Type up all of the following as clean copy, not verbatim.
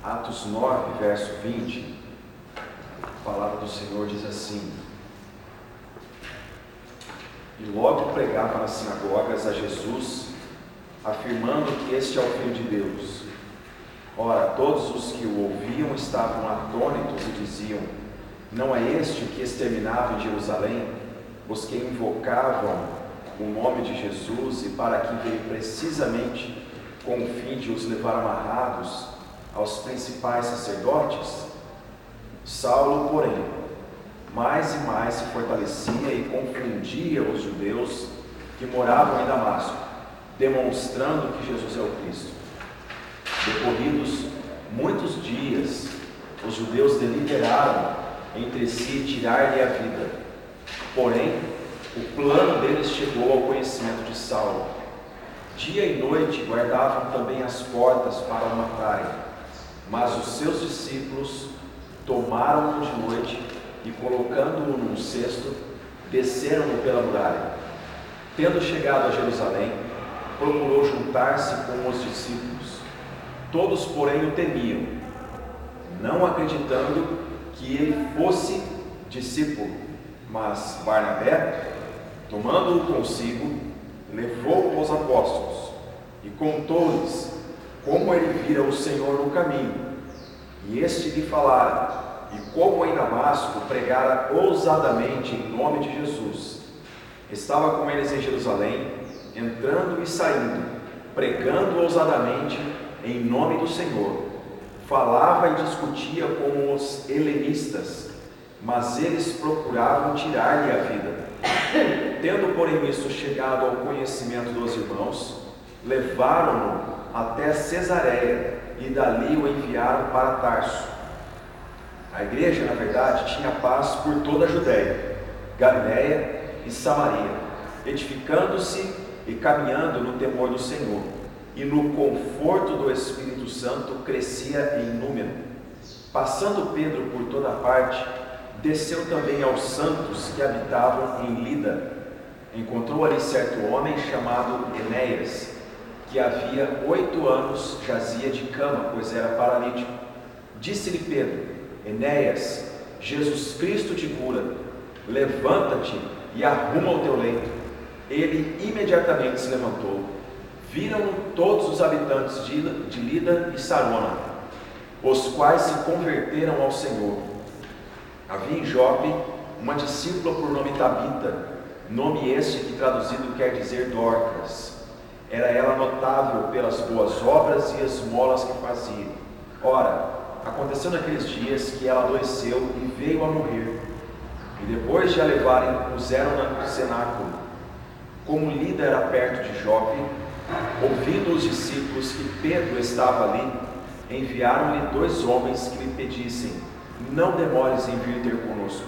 Atos 9, verso 20, a palavra do Senhor diz assim: e logo pregava nas sinagogas a Jesus, afirmando que este é o Filho de Deus. Ora, todos os que o ouviam estavam atônitos e diziam: não é este o que exterminava em Jerusalém os que invocavam o nome de Jesus, e para aqui veio precisamente com o fim de os levar amarrados aos principais sacerdotes? Saulo, porém, mais e mais se fortalecia e confundia os judeus que moravam em Damasco, demonstrando que Jesus é o Cristo. Decorridos muitos dias, os judeus deliberaram entre si tirar-lhe a vida. Porém, o plano deles chegou ao conhecimento de Saulo. Dia e noite guardavam também as portas para o matarem. Mas os seus discípulos tomaram-no de noite e, colocando-o num cesto, desceram-no pela muralha. Tendo chegado a Jerusalém, procurou juntar-se com os discípulos. Todos, porém, o temiam, não acreditando que ele fosse discípulo. Mas Barnabé, tomando-o consigo, levou-o aos apóstolos e contou-lhes como ele vira o Senhor no caminho, e este lhe falara, e como em Damasco pregara ousadamente em nome de Jesus. Estava com eles em Jerusalém, entrando e saindo, pregando ousadamente em nome do Senhor. Falava e discutia com os helenistas, mas eles procuravam tirar-lhe a vida. Tendo, porém, isto chegado ao conhecimento dos irmãos, levaram-no até Cesareia e dali o enviaram para Tarso. A igreja, na verdade, tinha paz por toda a Judéia, Galiléia e Samaria, edificando-se e caminhando no temor do Senhor, e no conforto do Espírito Santo crescia em número. Passando Pedro por toda parte, desceu também aos santos que habitavam em Lida. Encontrou ali certo homem chamado Enéas, que havia 8 anos jazia de cama, pois era paralítico. Disse-lhe Pedro: Enéas, Jesus Cristo te cura, levanta-te e arruma o teu leito. Ele imediatamente se levantou. Viram todos os habitantes de Lida e Sarona, os quais se converteram ao Senhor. Havia em Jope uma discípula por nome Tabita, nome este que traduzido quer dizer Dorcas. Era ela notável pelas boas obras e esmolas que fazia. Ora, aconteceu naqueles dias que ela adoeceu e veio a morrer. E depois de a levarem, puseram-na no cenáculo. Como Lida era perto de Jope, ouvindo os discípulos que Pedro estava ali, enviaram-lhe 2 homens que lhe pedissem: não demores em vir ter conosco.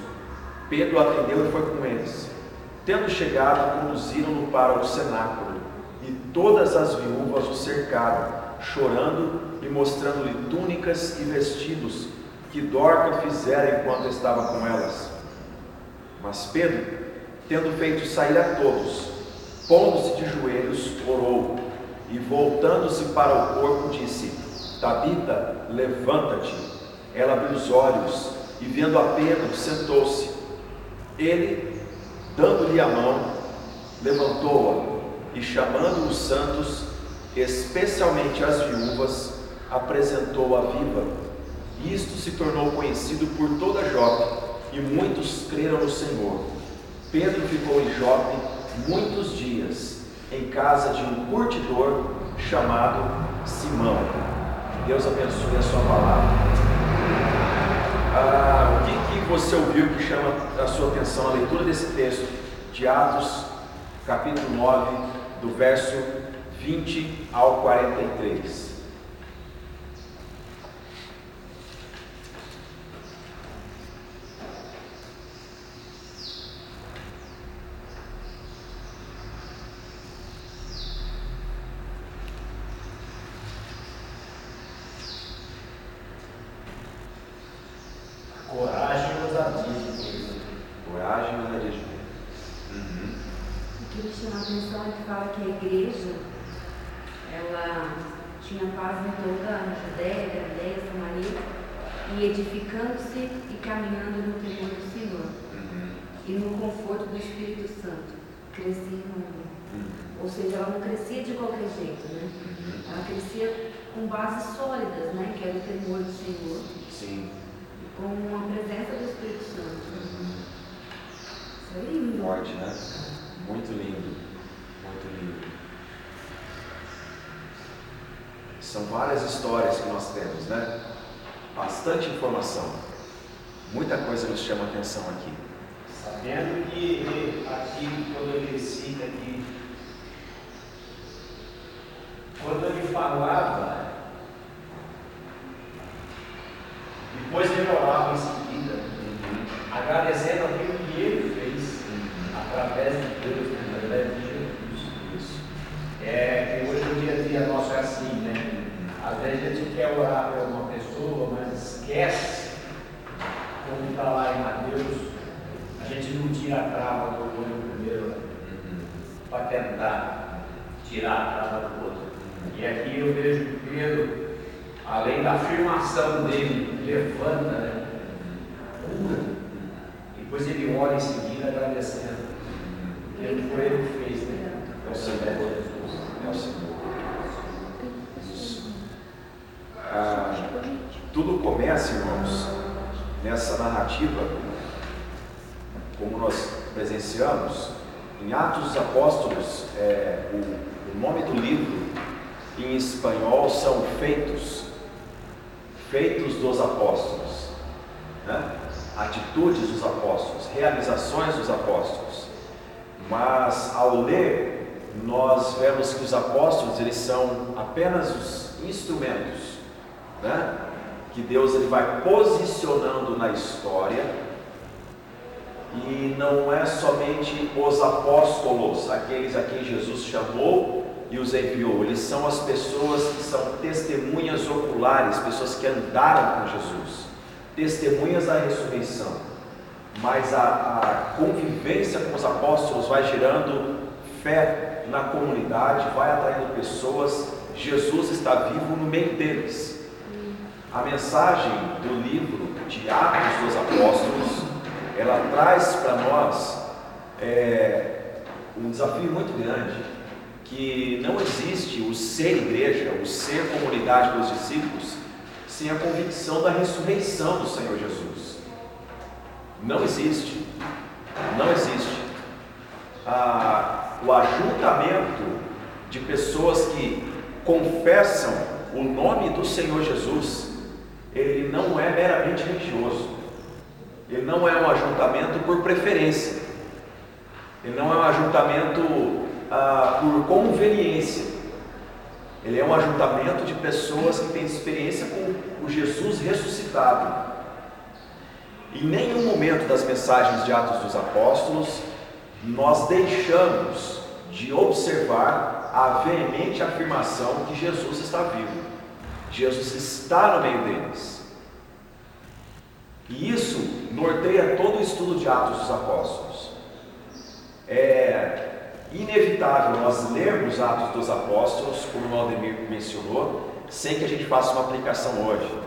Pedro atendeu e foi com eles. Tendo chegado, conduziram-no para o cenáculo, e todas as viúvas o cercaram, chorando e mostrando-lhe túnicas e vestidos que Dorca fizera enquanto estava com elas. Mas Pedro, tendo feito sair a todos, pondo-se de joelhos, orou, e voltando-se para o corpo, disse: Tabita, levanta-te. Ela abriu os olhos e, vendo a Pedro, sentou-se. Ele, dando-lhe a mão, levantou-a e, chamando os santos, especialmente as viúvas, apresentou-a viva. Isto se tornou conhecido por toda Jope, e muitos creram no Senhor. Pedro ficou em Jope muitos dias, em casa de um curtidor chamado Simão. Deus abençoe a sua palavra. O que você ouviu que chama a sua atenção na leitura desse texto de Atos, capítulo 9, do verso 20 ao 43? Coragem nos atinge. Coragem nos atinge. Eu queria chamar a atenção que fala que a igreja, ela tinha paz em toda a Judéia, Galileia, Samaria, e edificando-se e caminhando no temor do Senhor, e no conforto do Espírito Santo, crescia em número. Ou seja, ela não crescia de qualquer jeito, né? Ela crescia com bases sólidas, né? Que era o temor do Senhor. Sim. E com a presença do Espírito Santo. Isso é lindo. Forte, né? Muito lindo. Muito lindo. São várias histórias que nós temos, né? Bastante informação. Muita coisa nos chama a atenção aqui. Sabendo que aqui, quando ele cita aqui, quando ele falava, depois ele orava em seguida, agradecendo aquilo que ele fez, através de Deus, através de Jesus. Isso. Que hoje o dia a dia nosso é assim, né? Às vezes a gente quer orar por uma pessoa, mas esquece, como está lá em Mateus, a gente não tira a trava do olho primeiro, para tentar tirar a trava do outro. E aqui eu vejo Pedro, além da afirmação dele, levanta, né? Cura. Depois ele ora em seguida agradecendo. Porque foi ele que fez, né? É o Senhor. É o Senhor. Isso. Tudo começa, irmãos, nessa narrativa, como nós presenciamos, em Atos dos Apóstolos, o nome do livro em espanhol são Feitos dos Apóstolos, né? Atitudes dos Apóstolos, realizações dos Apóstolos. Mas ao ler, nós vemos que os apóstolos, eles são apenas os instrumentos, né? Que Deus ele vai posicionando na história, e não é somente os apóstolos, aqueles a quem Jesus chamou e os enviou. Eles são as pessoas que são testemunhas oculares, pessoas que andaram com Jesus, testemunhas da ressurreição. Mas a convivência com os apóstolos vai gerando fé na comunidade, vai atraindo pessoas. Jesus está vivo no meio deles. A mensagem do livro de Atos dos Apóstolos, ela traz para nós um desafio muito grande, que não existe o ser igreja, o ser comunidade dos discípulos, sem a convicção da ressurreição do Senhor Jesus. Não existe. Não existe. O ajuntamento de pessoas que confessam o nome do Senhor Jesus, ele não é meramente religioso. Ele não é um ajuntamento por preferência. Ele não é um ajuntamento por conveniência. Ele é um ajuntamento de pessoas que têm experiência com o Jesus ressuscitado. Em nenhum momento das mensagens de Atos dos Apóstolos nós deixamos de observar a veemente afirmação que Jesus está vivo. Jesus está no meio deles. E isso norteia todo o estudo de Atos dos Apóstolos. É inevitável nós lermos Atos dos Apóstolos, como o Aldemir mencionou, sem que a gente faça uma aplicação hoje,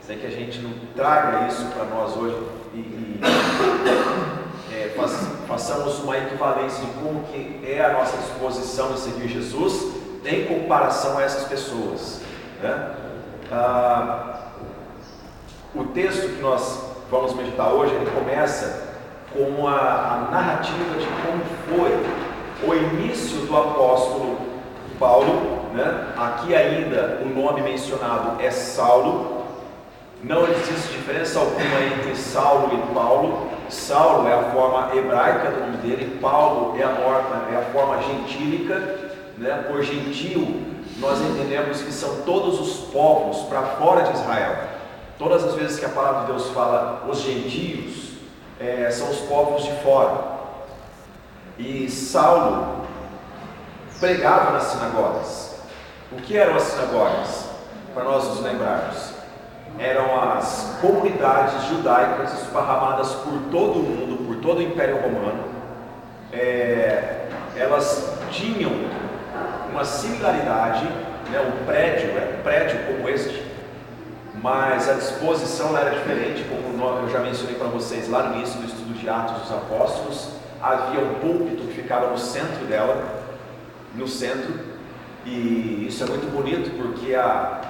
sem que a gente não traga isso para nós hoje e façamos uma equivalência de como que é a nossa disposição em seguir Jesus em comparação a essas pessoas, né? O texto que nós vamos meditar hoje, ele começa com a narrativa de como foi o início do apóstolo Paulo, né? Aqui ainda o nome mencionado é Saulo. Não existe diferença alguma entre Saulo e Paulo. Saulo é a forma hebraica do nome dele, Paulo é a forma gentílica, né? Por gentil, nós entendemos que são todos os povos para fora de Israel. Todas as vezes que a palavra de Deus fala os gentios, são os povos de fora. E Saulo pregava nas sinagogas. O que eram as sinagogas? Para nós nos lembrarmos, eram as comunidades judaicas esparramadas por todo o mundo, por todo o Império Romano. Elas tinham uma similaridade né? O prédio era um prédio como este, mas a disposição era diferente, como eu já mencionei para vocês lá no início do estudo de Atos dos Apóstolos. Havia um púlpito que ficava no centro dela, no centro, e isso é muito bonito porque a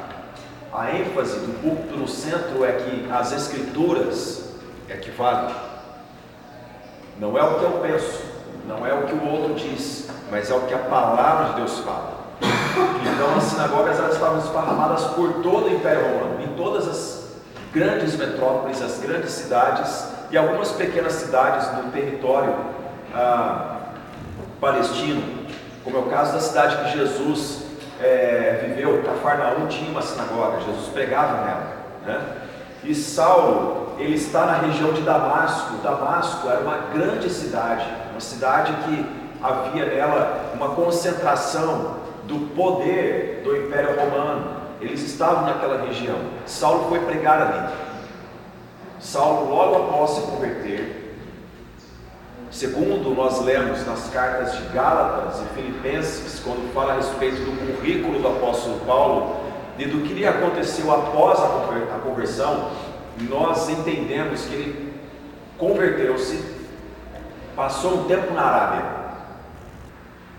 ênfase do púlpito no centro é que as Escrituras é que valem. Não é o que eu penso, não é o que o outro diz, mas é o que a palavra de Deus fala. Então as sinagogas elas estavam esparramadas por todo o Império Romano, em todas as grandes metrópoles, as grandes cidades e algumas pequenas cidades do território palestino, como é o caso da cidade que Jesus viveu. Cafarnaum tinha uma sinagoga, Jesus pregava nela, né? E Saulo, ele está na região de Damasco. Damasco era uma grande cidade, uma cidade que havia nela uma concentração do poder do Império Romano. Eles estavam naquela região. Saulo foi pregar ali. Saulo, logo após se converter, segundo nós lemos nas cartas de Gálatas e Filipenses, quando fala a respeito do currículo do apóstolo Paulo e do que lhe aconteceu após a conversão, nós entendemos que ele converteu-se, passou um tempo na Arábia,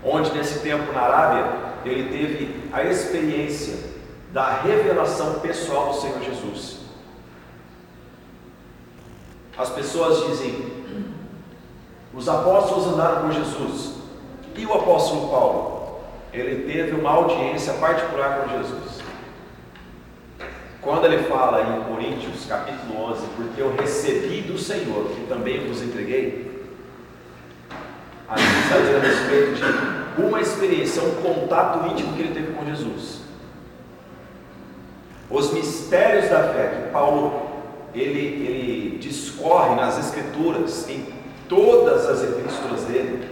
onde nesse tempo na Arábia ele teve a experiência da revelação pessoal do Senhor Jesus. As pessoas dizem: os apóstolos andaram com Jesus. E o apóstolo Paulo? Ele teve uma audiência particular com Jesus. Quando ele fala em Coríntios, capítulo 11, porque eu recebi do Senhor, que também vos entreguei, a gente está dizendo a respeito de uma experiência, um contato íntimo que ele teve com Jesus. Os mistérios da fé que Paulo ele discorre nas Escrituras, em todas as epístolas dele,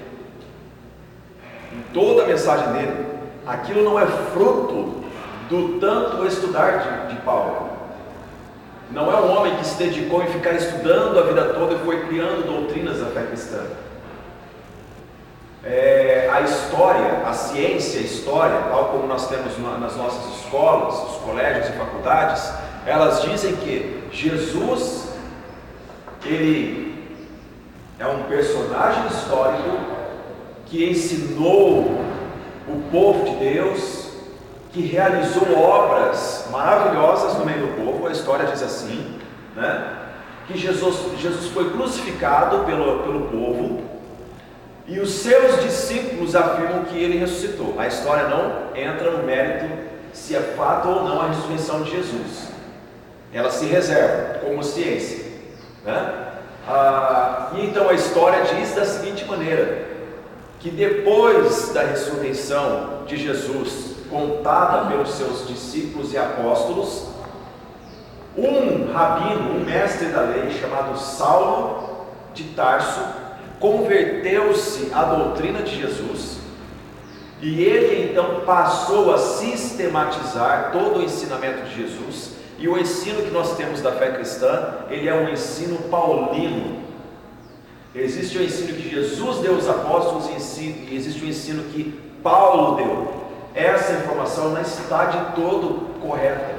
em toda a mensagem dele, aquilo não é fruto do tanto estudar de Paulo. Não é um homem que se dedicou em ficar estudando a vida toda e foi criando doutrinas da fé cristã. A história, a ciência, a história, tal como nós temos nas nossas escolas, os colégios e faculdades, elas dizem que Jesus, ele é um personagem histórico que ensinou o povo de Deus, que realizou obras maravilhosas no meio do povo. A história diz assim, né? Que Jesus foi crucificado pelo povo e os seus discípulos afirmam que ele ressuscitou. A história não entra no mérito se é fato ou não a ressurreição de Jesus. Ela se reserva como ciência, né? E então a história diz da seguinte maneira: que depois da ressurreição de Jesus, contada pelos seus discípulos e apóstolos, um rabino, um mestre da lei chamado Saulo de Tarso, converteu-se à doutrina de Jesus, e ele então passou a sistematizar todo o ensinamento de Jesus. E o ensino que nós temos da fé cristã, ele é um ensino paulino. Existe o ensino que Jesus deu aos apóstolos e existe o ensino que Paulo deu. Essa informação não está de todo correta,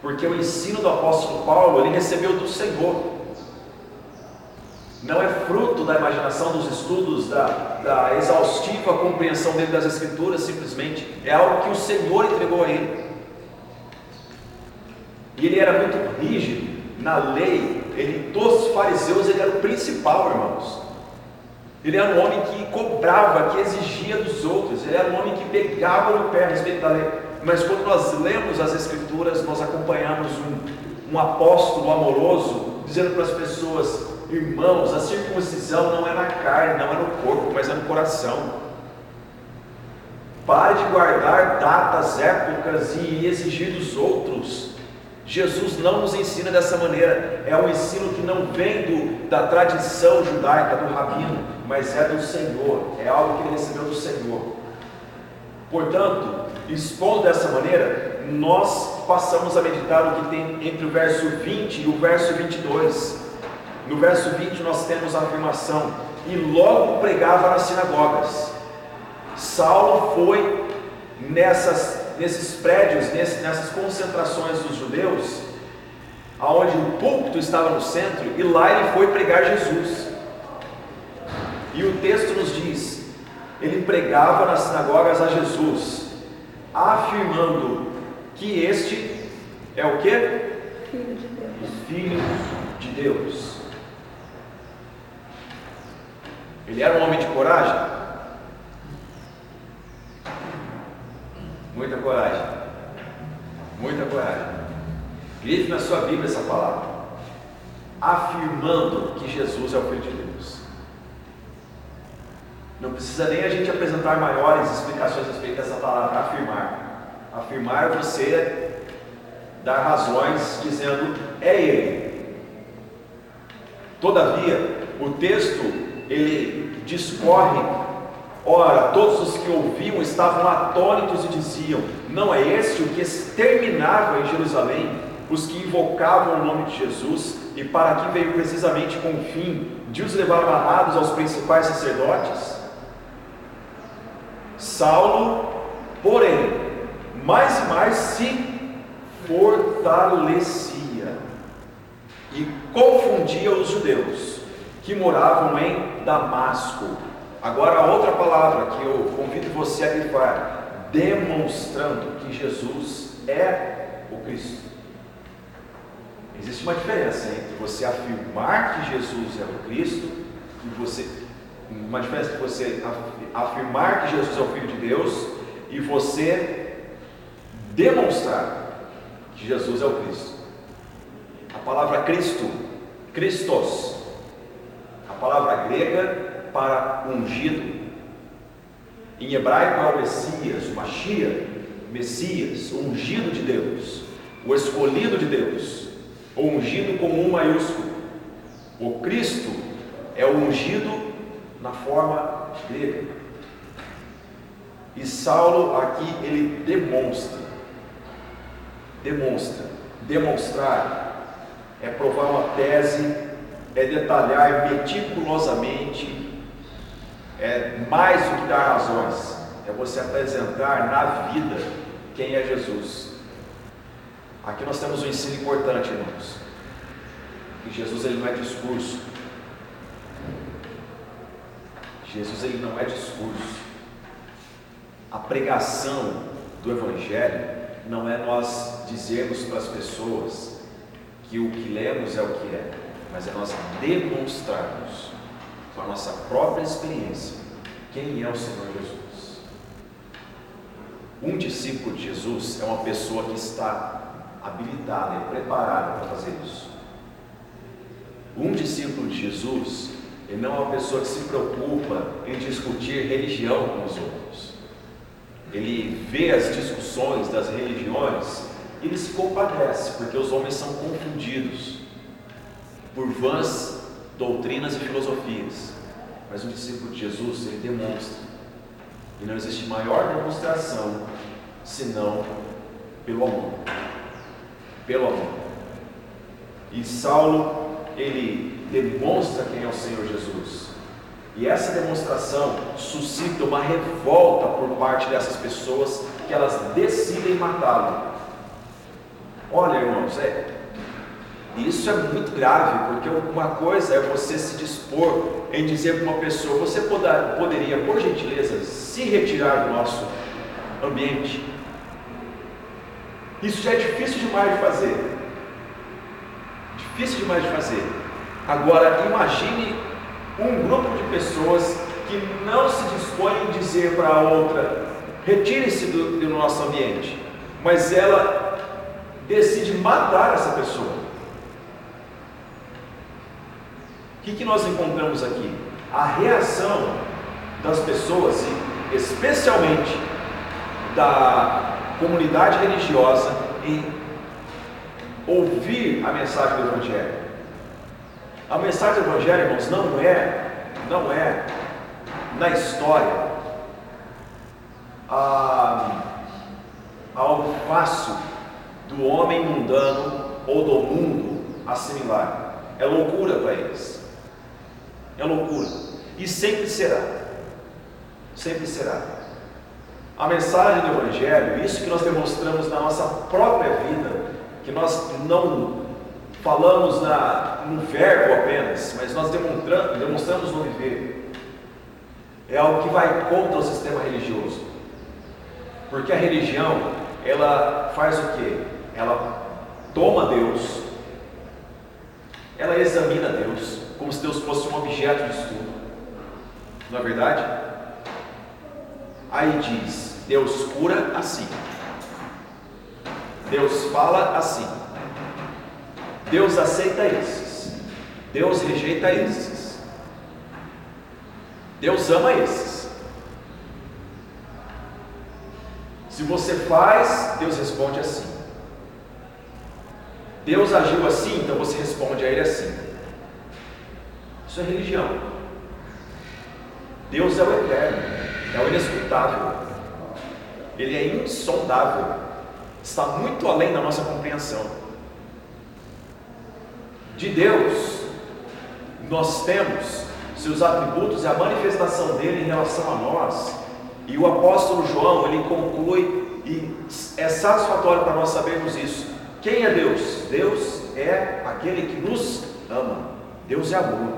porque o ensino do apóstolo Paulo, ele recebeu do Senhor. Não é fruto da imaginação, dos estudos, da exaustiva compreensão dele das Escrituras, simplesmente é algo que o Senhor entregou a ele. E ele era muito rígido na lei. Dos fariseus ele era o principal, irmãos. Ele era um homem que cobrava, que exigia dos outros. Ele era um homem que pegava no pé a respeito da lei. Mas quando nós lemos as Escrituras, nós acompanhamos um apóstolo amoroso, dizendo para as pessoas: irmãos, a circuncisão não é na carne, não é no corpo, mas é no coração. Pare de guardar datas, épocas e exigir dos outros. Jesus não nos ensina dessa maneira. É um ensino que não vem da tradição judaica, do rabino, mas é do Senhor. É algo que ele recebeu do Senhor. Portanto, expondo dessa maneira, nós passamos a meditar o que tem entre o verso 20 e o verso 22. No verso 20 nós temos a afirmação: e logo pregava nas sinagogas. Saulo foi nesses prédios, nessas concentrações dos judeus, aonde o púlpito estava no centro, e lá ele foi pregar Jesus. E o texto nos diz, ele pregava nas sinagogas a Jesus, afirmando que este é o quê? Filho de Deus. O Filho de Deus. Ele era um homem de coragem? Muita coragem. Muita coragem. Grife na sua Bíblia essa palavra. Afirmando que Jesus é o Filho de Deus. Não precisa nem a gente apresentar maiores explicações a respeito dessa palavra, afirmar. Afirmar é você dar razões dizendo, é Ele. Todavia, o texto, ele discorre, ora, todos os que ouviam estavam atônitos e diziam, não é este o que exterminava em Jerusalém os que invocavam o nome de Jesus, e para aqui veio precisamente com o fim de os levar amarrados aos principais sacerdotes? Saulo, porém, mais e mais se fortalecia e confundia os judeus que moravam em Damasco. Agora a outra palavra que eu convido você a grifar, demonstrando que Jesus é o Cristo. Existe uma diferença entre você afirmar que Jesus é o Cristo uma diferença entre você afirmar que Jesus é o Filho de Deus e você demonstrar que Jesus é o Cristo. A palavra Cristo, Christos, a palavra grega para ungido, em hebraico é o Messias, o Mashiach, Messias, o ungido de Deus, o escolhido de Deus, o ungido com um maiúsculo. O Cristo é o ungido na forma grega. E Saulo aqui ele demonstrar é provar uma tese, é detalhar meticulosamente, é mais do que dar razões, é você apresentar na vida quem é Jesus. Aqui nós temos um ensino importante, irmãos, que Jesus ele não é discurso. Jesus ele não é discurso. A pregação do Evangelho não é nós dizermos para as pessoas que o que lemos é o que é, mas é nós demonstrarmos com a nossa própria experiência quem é o Senhor Jesus. Um discípulo de Jesus é uma pessoa que está habilitada e preparada para fazer isso. Um discípulo de Jesus, ele não é uma pessoa que se preocupa em discutir religião com os outros. Ele vê as discussões das religiões e ele se compadece, porque os homens são confundidos por vãs doutrinas e filosofias. Mas um discípulo de Jesus, ele demonstra. E não existe maior demonstração senão pelo amor. Pelo amor. E Saulo, ele demonstra quem é o Senhor Jesus. E essa demonstração suscita uma revolta por parte dessas pessoas, que elas decidem matá-lo. Olha, irmãos, isso é muito grave, porque uma coisa é você se dispor em dizer para uma pessoa: você poderia, por gentileza, se retirar do nosso ambiente. Isso já é difícil demais de fazer. Difícil demais de fazer. Agora, imagine um grupo de pessoas que não se dispõe em dizer para a outra: retire-se do nosso ambiente, mas ela decide matar essa pessoa. O que nós encontramos aqui? A reação das pessoas, e especialmente da comunidade religiosa, em ouvir a mensagem do Evangelho. A mensagem do Evangelho, irmãos, não é na história algo fácil do homem mundano ou do mundo assimilar. É loucura para eles. É loucura. E sempre será. Sempre será. A mensagem do Evangelho, isso que nós demonstramos na nossa própria vida, que nós não falamos no verbo apenas, mas nós demonstramos no viver, é algo que vai contra o sistema religioso. Porque a religião, ela faz o quê? Ela toma Deus, ela examina Deus, como se Deus fosse um objeto de estudo. Não é verdade? Aí diz, Deus cura assim, Deus fala assim, Deus aceita esses, Deus rejeita esses, Deus ama esses. Se você faz, Deus responde assim. Deus agiu assim, então você responde a Ele assim. Isso é religião. Deus é o eterno, é o inescrutável, Ele é insondável, está muito além da nossa compreensão. De Deus, nós temos seus atributos e a manifestação dele em relação a nós. E o apóstolo João, ele conclui, e é satisfatório para nós sabermos isso. Quem é Deus? Deus é aquele que nos ama. Deus é amor.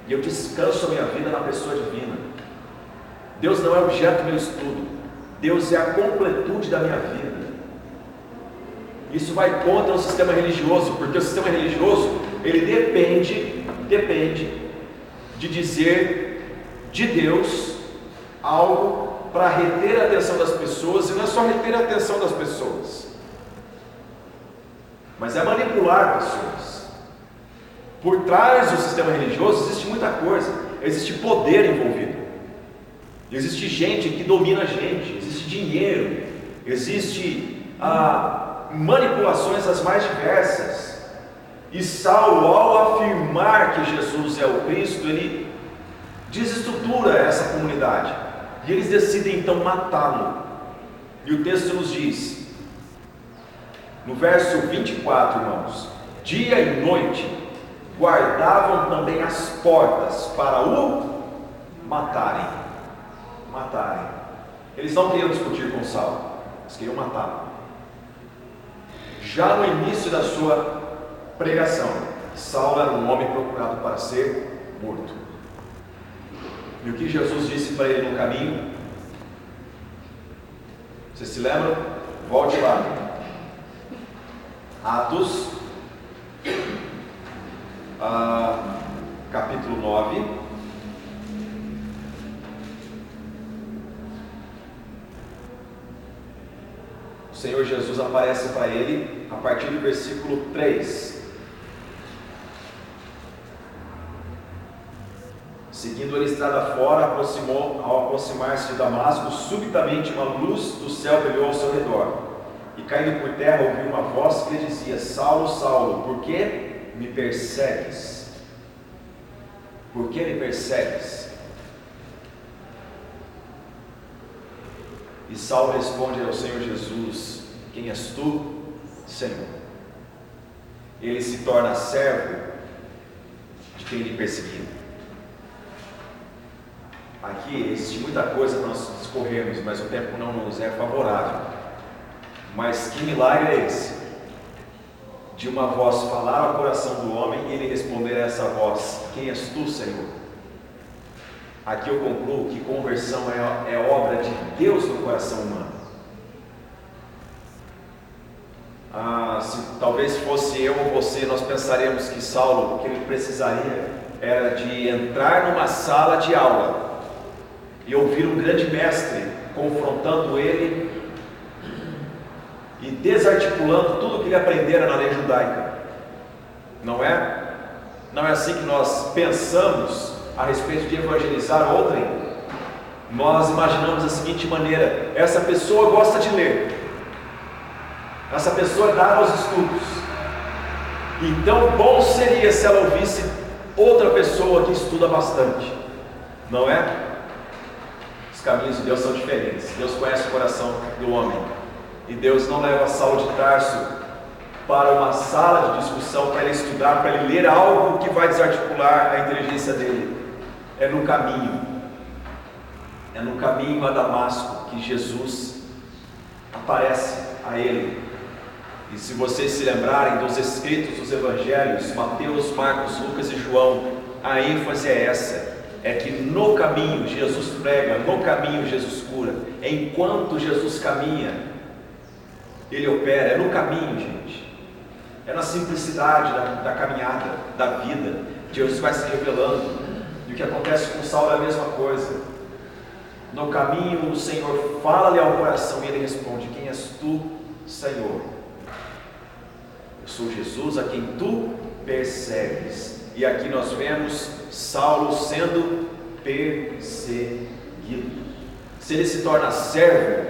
E eu descanso a minha vida na pessoa divina. Deus não é objeto do meu estudo. Deus é a completude da minha vida. Isso vai contra o sistema religioso, porque o sistema religioso, ele depende de dizer de Deus algo para reter a atenção das pessoas, e não é só reter a atenção das pessoas, mas é manipular pessoas. Por trás do sistema religioso existe muita coisa, existe poder envolvido, existe gente que domina a gente, existe dinheiro, existe manipulações as mais diversas. E Saulo, ao afirmar que Jesus é o Cristo, ele desestrutura essa comunidade, e eles decidem então matá-lo. E o texto nos diz, no verso 24, irmãos: dia e noite guardavam também as portas para o matarem. Eles não queriam discutir com Saulo, eles queriam matá-lo. Já no início da sua pregação, Saulo era um homem procurado para ser morto. E o que Jesus disse para ele no caminho? Vocês se lembram? Volte lá. Atos, capítulo 9. O Senhor Jesus aparece para ele a partir do versículo 3. Seguindo ele estrada fora, ao aproximar-se de Damasco, subitamente uma luz do céu brilhou ao seu redor. E caindo por terra, ouviu uma voz que lhe dizia: Saulo, Saulo, por que me persegues? Por que me persegues? E Saulo responde ao Senhor Jesus: quem és tu, Senhor? Ele se torna servo de quem lhe perseguiu. Aqui existe muita coisa para nós discorrermos, mas o tempo não nos é favorável. Mas que milagre é esse? De uma voz falar ao coração do homem e ele responder a essa voz: quem és tu, Senhor? Aqui eu concluo que conversão é obra de Deus no coração humano. Se talvez fosse eu ou você, nós pensaremos que Saulo, o que ele precisaria era de entrar numa sala de aula e ouvir um grande mestre confrontando ele e desarticulando tudo o que ele aprendera na lei judaica. Não é? Não é assim que nós pensamos a respeito de evangelizar outrem. Nós imaginamos da seguinte maneira: essa pessoa gosta de ler, essa pessoa dá aos estudos, então bom seria se ela ouvisse outra pessoa que estuda bastante. Não é? Os caminhos de Deus são diferentes. Deus conhece o coração do homem, e Deus não leva Saulo de Tarso para uma sala de discussão para ele estudar, para ele ler algo que vai desarticular a inteligência dele. É no caminho, É no caminho a Damasco que Jesus aparece a ele. E se vocês se lembrarem dos escritos dos evangelhos, Mateus, Marcos, Lucas e João, a ênfase é essa, é que no caminho Jesus prega, no caminho Jesus cura, enquanto Jesus caminha, Ele opera, é no caminho, gente, é na simplicidade da caminhada, da vida, Jesus vai se revelando. E o que acontece com Saulo é a mesma coisa. No caminho o Senhor fala-lhe ao coração e ele responde: quem és tu, Senhor? Eu sou Jesus a quem tu persegues. E aqui nós vemos Saulo sendo perseguido. Se ele se torna servo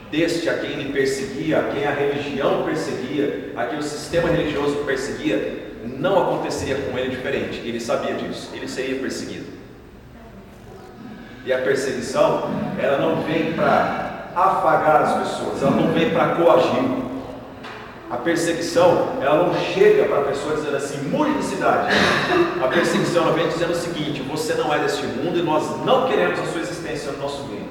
deste a quem ele perseguia, a quem a religião perseguia, a quem o sistema religioso perseguia, não aconteceria com ele diferente. Ele sabia disso, ele seria perseguido. E a perseguição, ela não vem para afagar as pessoas, ela não vem para coagir. A perseguição, ela não chega para a pessoa dizendo assim: mude de cidade. A perseguição, ela vem dizendo o seguinte: você não é deste mundo e nós não queremos a sua existência no nosso reino.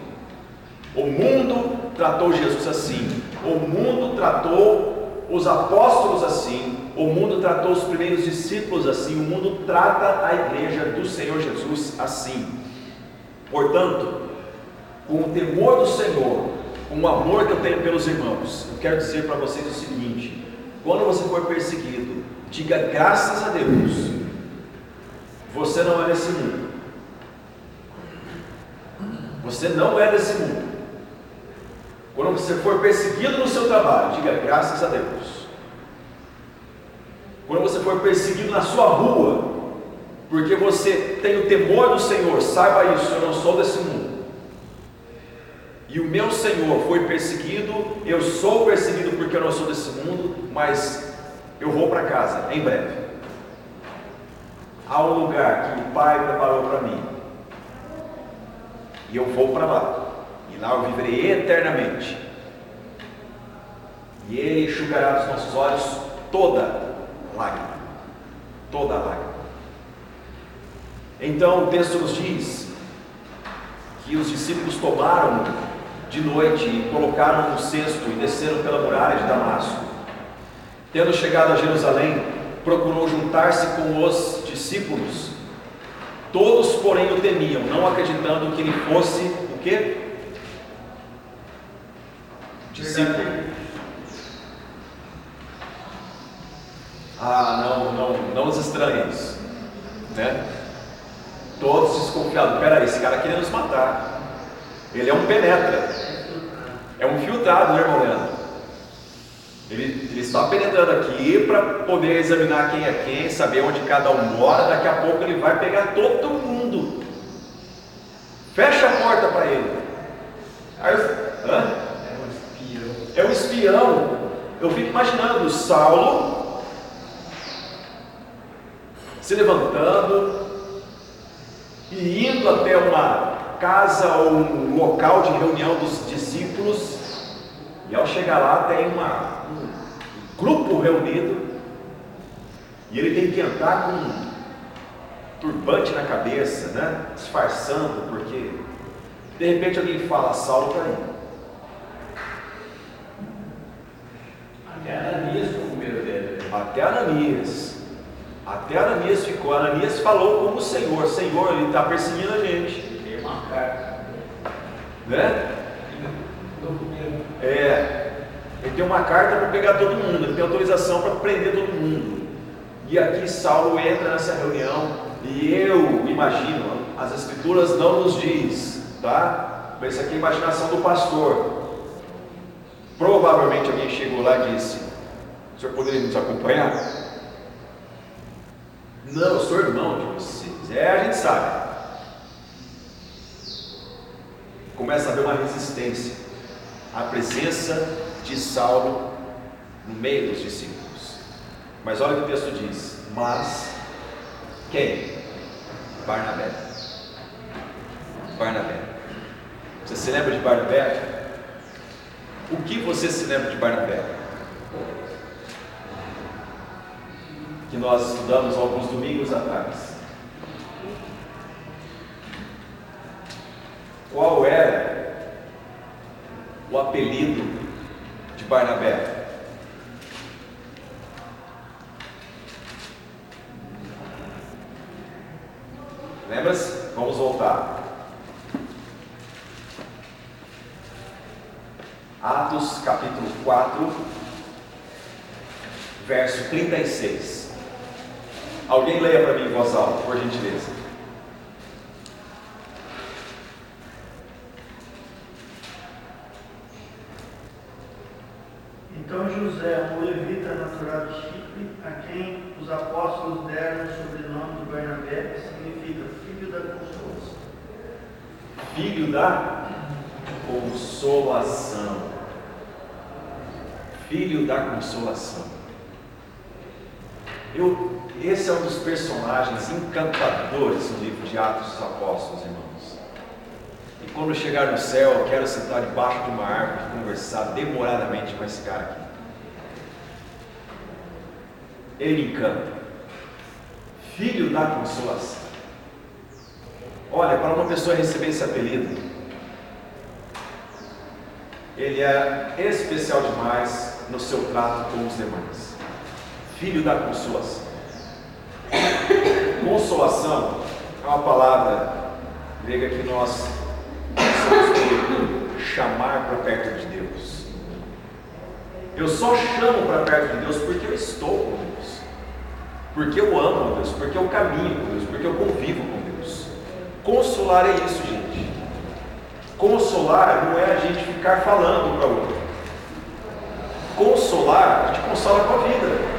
O mundo tratou Jesus assim, o mundo tratou os apóstolos assim, o mundo tratou os primeiros discípulos assim, o mundo trata a igreja do Senhor Jesus assim. Portanto, com o temor do Senhor, com o amor que eu tenho pelos irmãos, eu quero dizer para vocês o seguinte: quando você for perseguido, diga graças a Deus, você não é desse mundo. Você não é desse mundo. Quando você for perseguido no seu trabalho, diga graças a Deus. Quando você for perseguido na sua rua, porque você tem o temor do Senhor, saiba isso: eu não sou desse mundo. E o meu Senhor foi perseguido, eu sou perseguido porque eu não sou desse mundo, mas eu vou para casa em breve. Há um lugar que o Pai preparou para mim, e eu vou para lá. E lá eu viverei eternamente. E Ele enxugará dos nossos olhos toda lágrima. Toda lágrima. Então o texto nos diz que os discípulos tomaram de noite e colocaram no cesto e desceram pela muralha de Damasco. Tendo chegado a Jerusalém, procurou juntar-se com os discípulos. Todos, porém, o temiam, não acreditando que ele fosse o quê? Discípulo. Não os estranhos, né? Todos desconfiados: peraí, esse cara querendo nos matar. Ele é um penetra, é um filtrado, né, irmão Leandro? Ele está penetrando aqui para poder examinar quem é quem, saber onde cada um mora. Daqui a pouco ele vai pegar todo mundo. Fecha a porta para ele. Aí, é um espião. Eu fico imaginando Saulo se levantando e indo até uma casa ou um local de reunião dos discípulos, e ao chegar lá tem um grupo reunido, e ele tem que entrar com um turbante na cabeça, né? Disfarçando, porque de repente alguém fala: Saulo está aí. Até Ananias foi o primeiro dele. Até Ananias ficou. Ananias falou como o Senhor: Senhor, ele está perseguindo a gente. Tem uma carta, né? Ele tem uma carta para pegar todo mundo, ele tem autorização para prender todo mundo. E aqui Saulo entra nessa reunião, e eu imagino, as escrituras não nos diz, tá? Mas isso aqui é a imaginação do pastor. Provavelmente alguém chegou lá e disse: o senhor poderia nos acompanhar? Não, eu sou irmão de vocês. A gente sabe. Começa a haver uma resistência à presença de Saulo no meio dos discípulos. Mas olha o que o texto diz: mas quem? Barnabé. Você se lembra de Barnabé? O que você se lembra de Barnabé? Que nós estudamos alguns domingos atrás. Qual era o apelido de Barnabé? Lembra-se? Vamos voltar. Atos capítulo 4, verso 36. Alguém leia para mim em voz alta, por gentileza. Então José, um levita natural de Chipre, a quem os apóstolos deram o sobrenome de Barnabé, que significa filho da consolação. Filho da consolação. Filho da consolação. Esse é um dos personagens encantadores no livro de Atos dos Apóstolos, irmãos. E quando chegar no céu, eu quero sentar debaixo de uma árvore e conversar demoradamente com esse cara aqui. Ele me encanta. Filho da consolação. Olha, para uma pessoa receber esse apelido, ele é especial demais no seu trato com os demais. Filho da consolação. Consolação é uma palavra grega que nós precisamos chamar para perto de Deus. Eu só chamo para perto de Deus porque eu estou com Deus, porque eu amo a Deus, porque eu caminho com Deus, porque eu convivo com Deus. Consolar é isso, gente. Consolar não é a gente ficar falando para o outro. Consolar, a gente consola com a vida.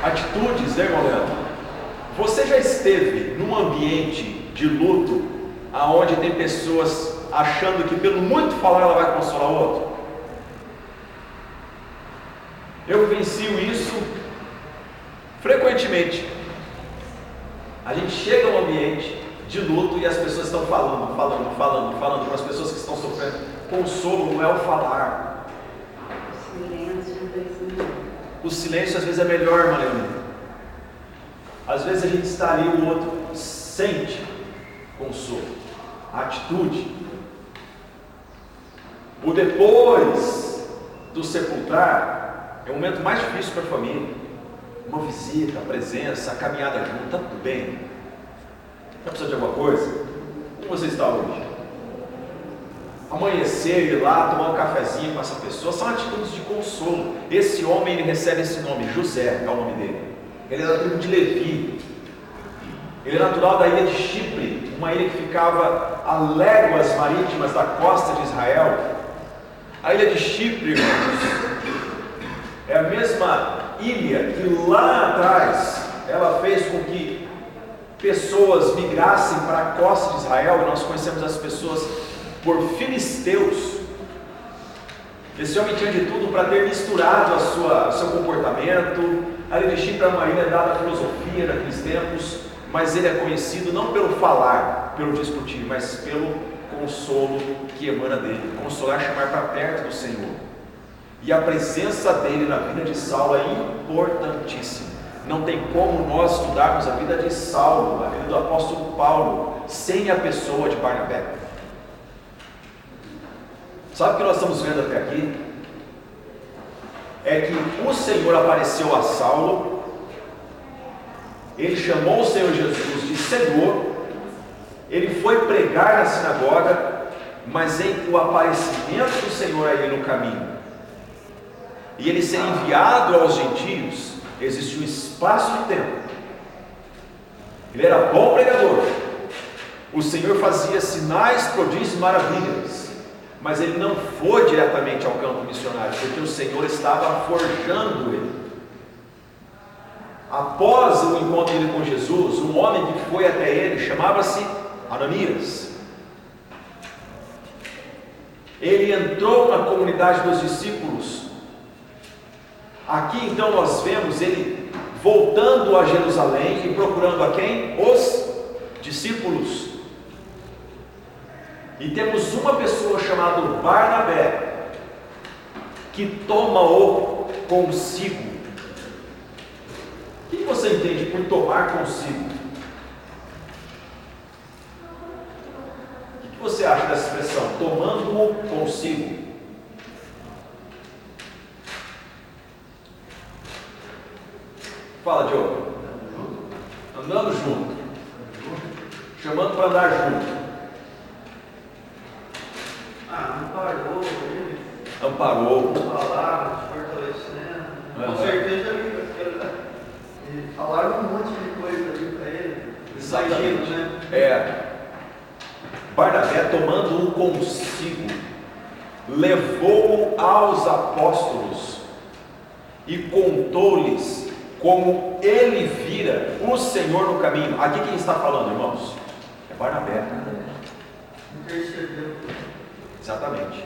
Atitudes, né, irmão Leandro? Você já esteve num ambiente de luto, aonde tem pessoas achando que pelo muito falar ela vai consolar o outro? Eu vivencio isso frequentemente. A gente chega a um ambiente de luto e as pessoas estão falando para as pessoas que estão sofrendo. Consolo não é o falar. O silêncio às vezes é melhor, irmã Leonina. Às vezes a gente está ali, o outro sente consolo, a atitude. O depois do sepultar é o momento mais difícil para a família. Uma visita, a presença, a caminhada junto, está tudo bem? Está precisando de alguma coisa? Como você está hoje? Amanhecer, ir lá, tomar um cafezinho com essa pessoa, são atitudes de consolo. Esse homem, ele recebe esse nome, José é o nome dele. Ele é da tribo de Levi. Ele é natural da ilha de Chipre, uma ilha que ficava a léguas marítimas da costa de Israel. A ilha de Chipre, irmãos, é a mesma ilha que lá atrás ela fez com que pessoas migrassem para a costa de Israel, e nós conhecemos as pessoas por filisteus. Esse homem tinha de tudo para ter misturado o seu comportamento. A ilha de Chipre é uma ilha dada à filosofia daqueles tempos, mas ele é conhecido não pelo falar, pelo discutir, mas pelo consolo que emana dele. Consolar, chamar para perto do Senhor. E a presença dele na vida de Saulo é importantíssima. Não tem como nós estudarmos a vida de Saulo, a vida do apóstolo Paulo, sem a pessoa de Barnabé. Sabe o que nós estamos vendo até aqui? É que o Senhor apareceu a Saulo, ele chamou o Senhor Jesus de Senhor, ele foi pregar na sinagoga, mas entre o aparecimento do Senhor a ele no caminho e ele ser enviado aos gentios, existe um espaço de tempo. Ele era bom pregador, o Senhor fazia sinais, prodígios e maravilhas, mas ele não foi diretamente ao campo missionário, porque o Senhor estava forjando ele. Após o encontro dele com Jesus, um homem que foi até ele chamava-se Ananias. Ele entrou na comunidade dos discípulos. Aqui então nós vemos ele voltando a Jerusalém e procurando a quem? Os discípulos. E temos uma pessoa chamada Barnabé, que toma-o consigo. O que você entende por tomar consigo? que você acha dessa expressão? Tomando-o consigo. Fala, Diogo. Andando junto. Chamando para andar junto. Amparou ele. Amparou. Falaram, fortalecendo. Com certeza ele falaram um monte de coisa ali para ele. Exatamente. Né? Barnabé, tomando-o consigo, levou-o aos apóstolos e contou-lhes como ele vira o Senhor no caminho. Aqui quem está falando, irmãos? É Barnabé. Intercedeu. Exatamente.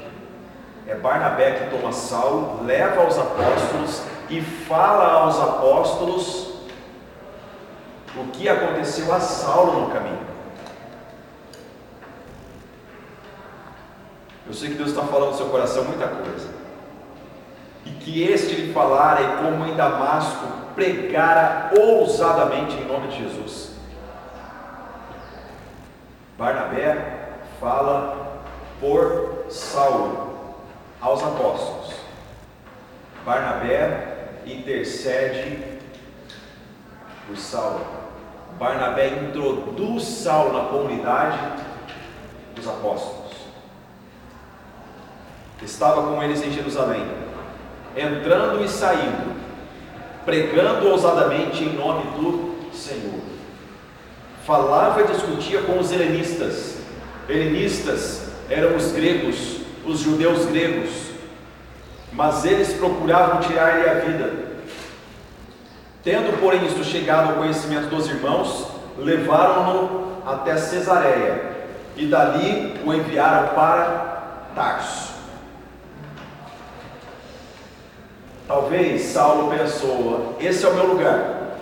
É Barnabé que toma Saulo, leva aos apóstolos e fala aos apóstolos o que aconteceu a Saulo no caminho. Eu sei que Deus está falando no seu coração muita coisa. E que este lhe falara e como em Damasco pregara ousadamente em nome de Jesus. Barnabé fala por Saulo aos apóstolos. Barnabé intercede por Saulo. Barnabé introduz Saulo na comunidade dos apóstolos. Estava com eles em Jerusalém, entrando e saindo, pregando ousadamente em nome do Senhor. Falava e discutia com os helenistas. Helenistas eram os gregos, os judeus gregos, mas eles procuravam tirar-lhe a vida. Tendo, porém, isto chegado ao conhecimento dos irmãos, levaram-no até Cesareia e dali o enviaram para Tarso. Talvez Saulo pensou: esse é o meu lugar,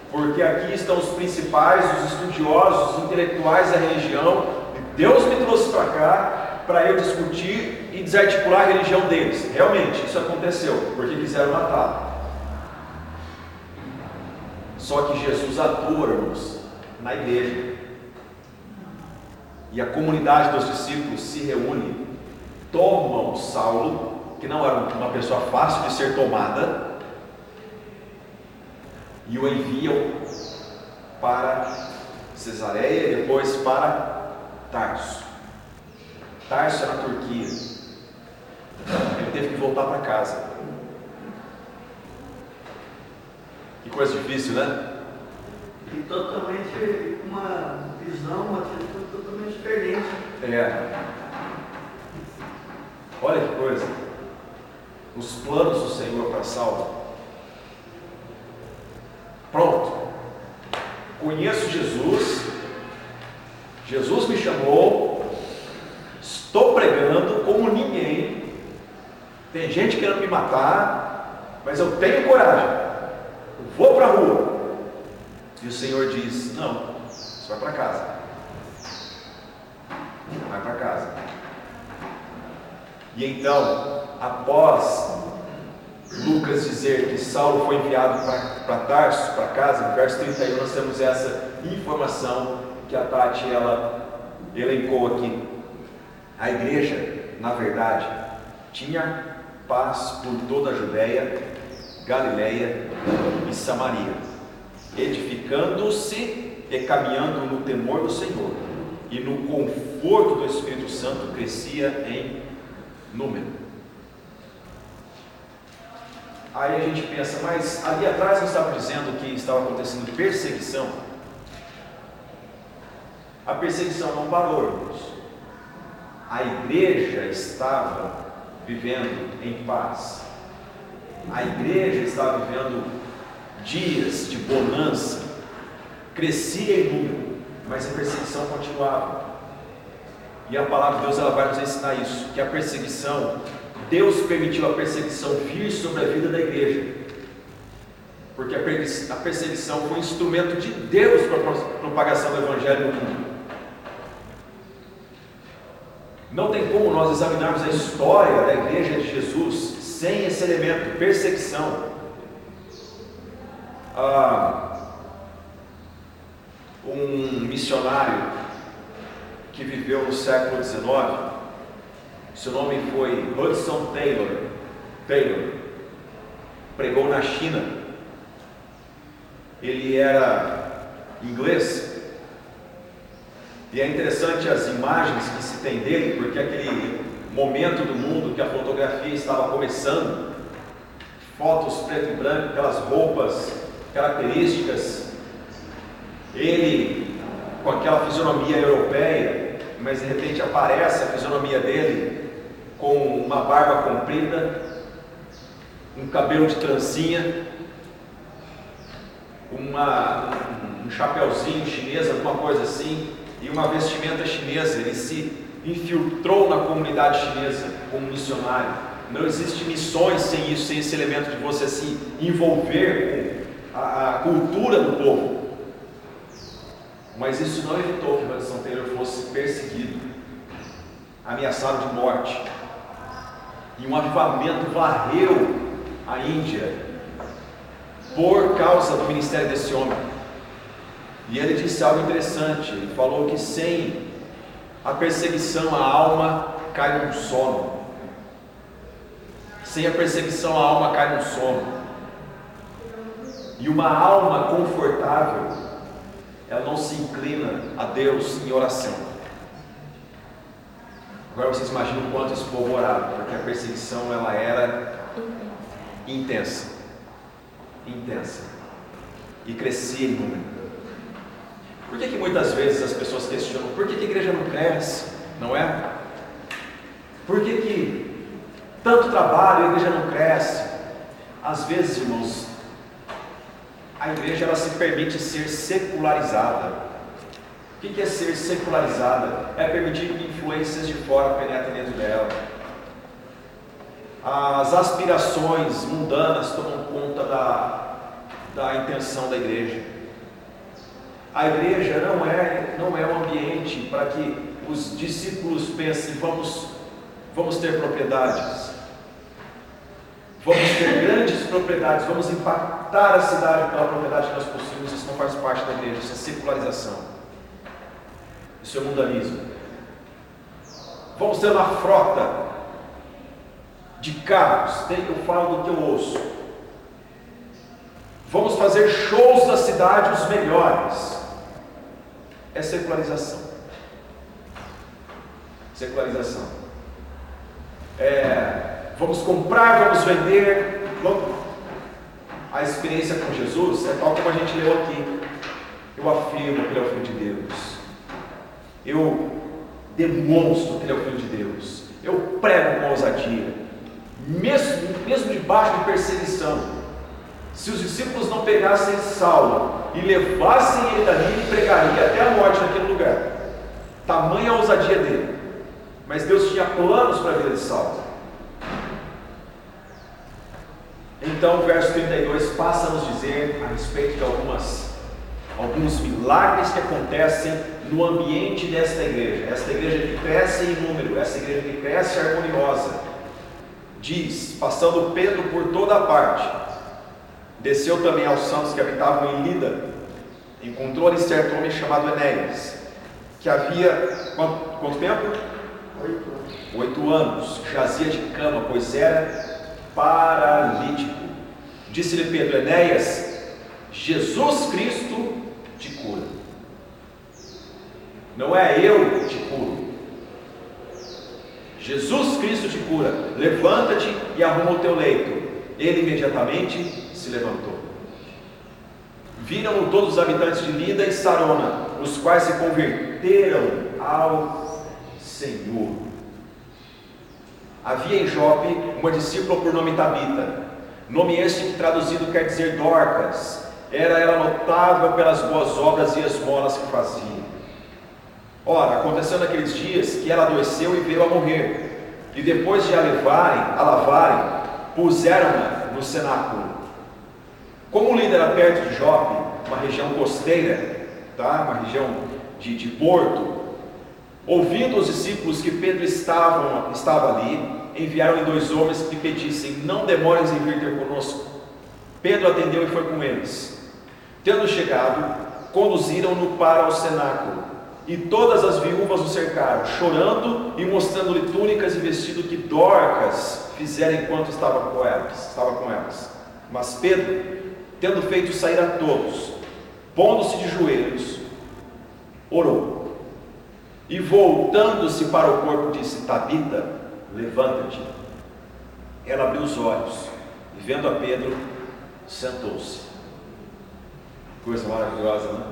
porque aqui estão os principais, os estudiosos, os intelectuais da religião, e Deus me trouxe para cá para eu discutir e desarticular a religião deles. Realmente, isso aconteceu, porque quiseram matá-lo. Só que Jesus atua, irmãos, na igreja, e a comunidade dos discípulos se reúne, tomam Saulo, que não era uma pessoa fácil de ser tomada, e o enviam para Cesareia e depois para Tarso. Tarso é na Turquia. Ele teve que voltar para casa. Que coisa difícil, né? E totalmente uma visão, uma atitude totalmente diferente. Olha que coisa. Os planos do Senhor para Saulo. Pronto. Conheço Jesus. Jesus me chamou. Estou pregando como ninguém. Tem gente querendo me matar, mas eu tenho coragem. Eu vou para a rua. E o Senhor diz: não, você vai para casa. Vai para casa. E então, após Lucas dizer que Saulo foi enviado para Tarso, para casa, no verso 31, nós temos essa informação que a Tati ela elencou aqui. A igreja, na verdade, tinha paz por toda a Judéia, Galileia e Samaria, edificando-se e caminhando no temor do Senhor, e no conforto do Espírito Santo crescia em número. Aí a gente pensa, mas ali atrás nós estávamos dizendo que estava acontecendo perseguição. A perseguição não parou, irmãos. A igreja estava vivendo em paz. A igreja estava vivendo dias de bonança, crescia em número, mas a perseguição continuava. E a palavra de Deus ela vai nos ensinar isso, que a perseguição, Deus permitiu a perseguição vir sobre a vida da igreja, porque a perseguição foi um instrumento de Deus para a propagação do Evangelho no mundo. Não tem como nós examinarmos a história da igreja de Jesus sem esse elemento, perseguição. Um missionário que viveu no século XIX. Seu nome foi Hudson Taylor. Pregou na China. Ele era inglês. E é interessante as imagens que se tem dele, porque aquele momento do mundo que a fotografia estava começando, fotos preto e branco, aquelas roupas características, ele com aquela fisionomia europeia, mas de repente aparece a fisionomia dele com uma barba comprida, um cabelo de trancinha, um chapeuzinho chinês, alguma coisa assim, e uma vestimenta chinesa. Ele se infiltrou na comunidade chinesa como missionário. Não existe missões sem isso, sem esse elemento de você se envolver com a cultura do povo. Mas isso não evitou que Hudson Taylor fosse perseguido, ameaçado de morte. E um avivamento varreu a Índia por causa do ministério desse homem. E ele disse algo interessante. Ele falou que sem a perseguição a alma cai num sono. Sem a perseguição a alma cai num sono. E uma alma confortável, ela não se inclina a Deus em oração. Agora vocês imaginam o quanto esse povo orava, porque a perseguição ela era intensa, e crescia em número. Por que muitas vezes as pessoas questionam, por que a igreja não cresce, não é? Por que tanto trabalho e a igreja não cresce? Às vezes, irmãos, a igreja ela se permite ser secularizada. O que é ser secularizada? É permitir que influências de fora penetrem dentro dela. As aspirações mundanas tomam conta da intenção da igreja. A igreja não é um ambiente para que os discípulos pensem, vamos ter propriedades, vamos ter grandes propriedades, vamos impactar a cidade pela propriedade que nós possuímos. Isso não faz parte da igreja, isso é secularização, isso é mundanismo. Vamos ter uma frota de carros, eu falo do que eu ouço. Vamos fazer shows da cidade os melhores. É secularização. Vamos comprar, vamos vender. A experiência com Jesus é tal como a gente leu aqui. Eu afirmo que Ele é o Filho de Deus. Eu demonstro que Ele é o Filho de Deus. Eu prego com ousadia. Mesmo debaixo de perseguição. Se os discípulos não pegassem Saulo e levassem ele dali, ele pregaria até a morte naquele lugar. Tamanha a ousadia dele. Mas Deus tinha planos para a vida de Saulo. Então o verso 32 passa a nos dizer a respeito de alguns milagres que acontecem no ambiente desta igreja. Esta igreja que cresce em número, esta igreja que cresce harmoniosa. Diz, passando Pedro por toda a parte, desceu também aos santos que habitavam em Lida, encontrou ali certo homem chamado Enéas, que havia, quanto tempo? 8 anos, jazia de cama, pois era paralítico. Disse-lhe Pedro: Enéas, Jesus Cristo te cura. Não é eu te curo. Jesus Cristo te cura. Levanta-te e arruma o teu leito. Ele imediatamente se levantou. Viram-no todos os habitantes de Lida e Sarona, os quais se converteram ao Senhor. Havia em Jope uma discípula por nome Tabita, nome este que traduzido quer dizer Dorcas. Era ela notável pelas boas obras e esmolas que fazia. Ora, aconteceu naqueles dias que ela adoeceu e veio a morrer, e depois de a lavarem, puseram-na no cenáculo. Como Lida era perto de Jope, uma região costeira, uma região de porto, ouvindo os discípulos que Pedro estava ali, enviaram-lhe 2 homens que pedissem: não demores em vir ter conosco. Pedro atendeu e foi com eles. Tendo chegado, conduziram-no para o cenáculo, E todas as viúvas o cercaram, chorando e mostrando-lhe túnicas e vestido que Dorcas fizera enquanto estava com elas. Mas Pedro, tendo feito sair a todos, pondo-se de joelhos, orou. E voltando-se para o corpo, disse: Tabita, levanta-te. Ela abriu os olhos e, vendo a Pedro, sentou-se. Coisa maravilhosa, né?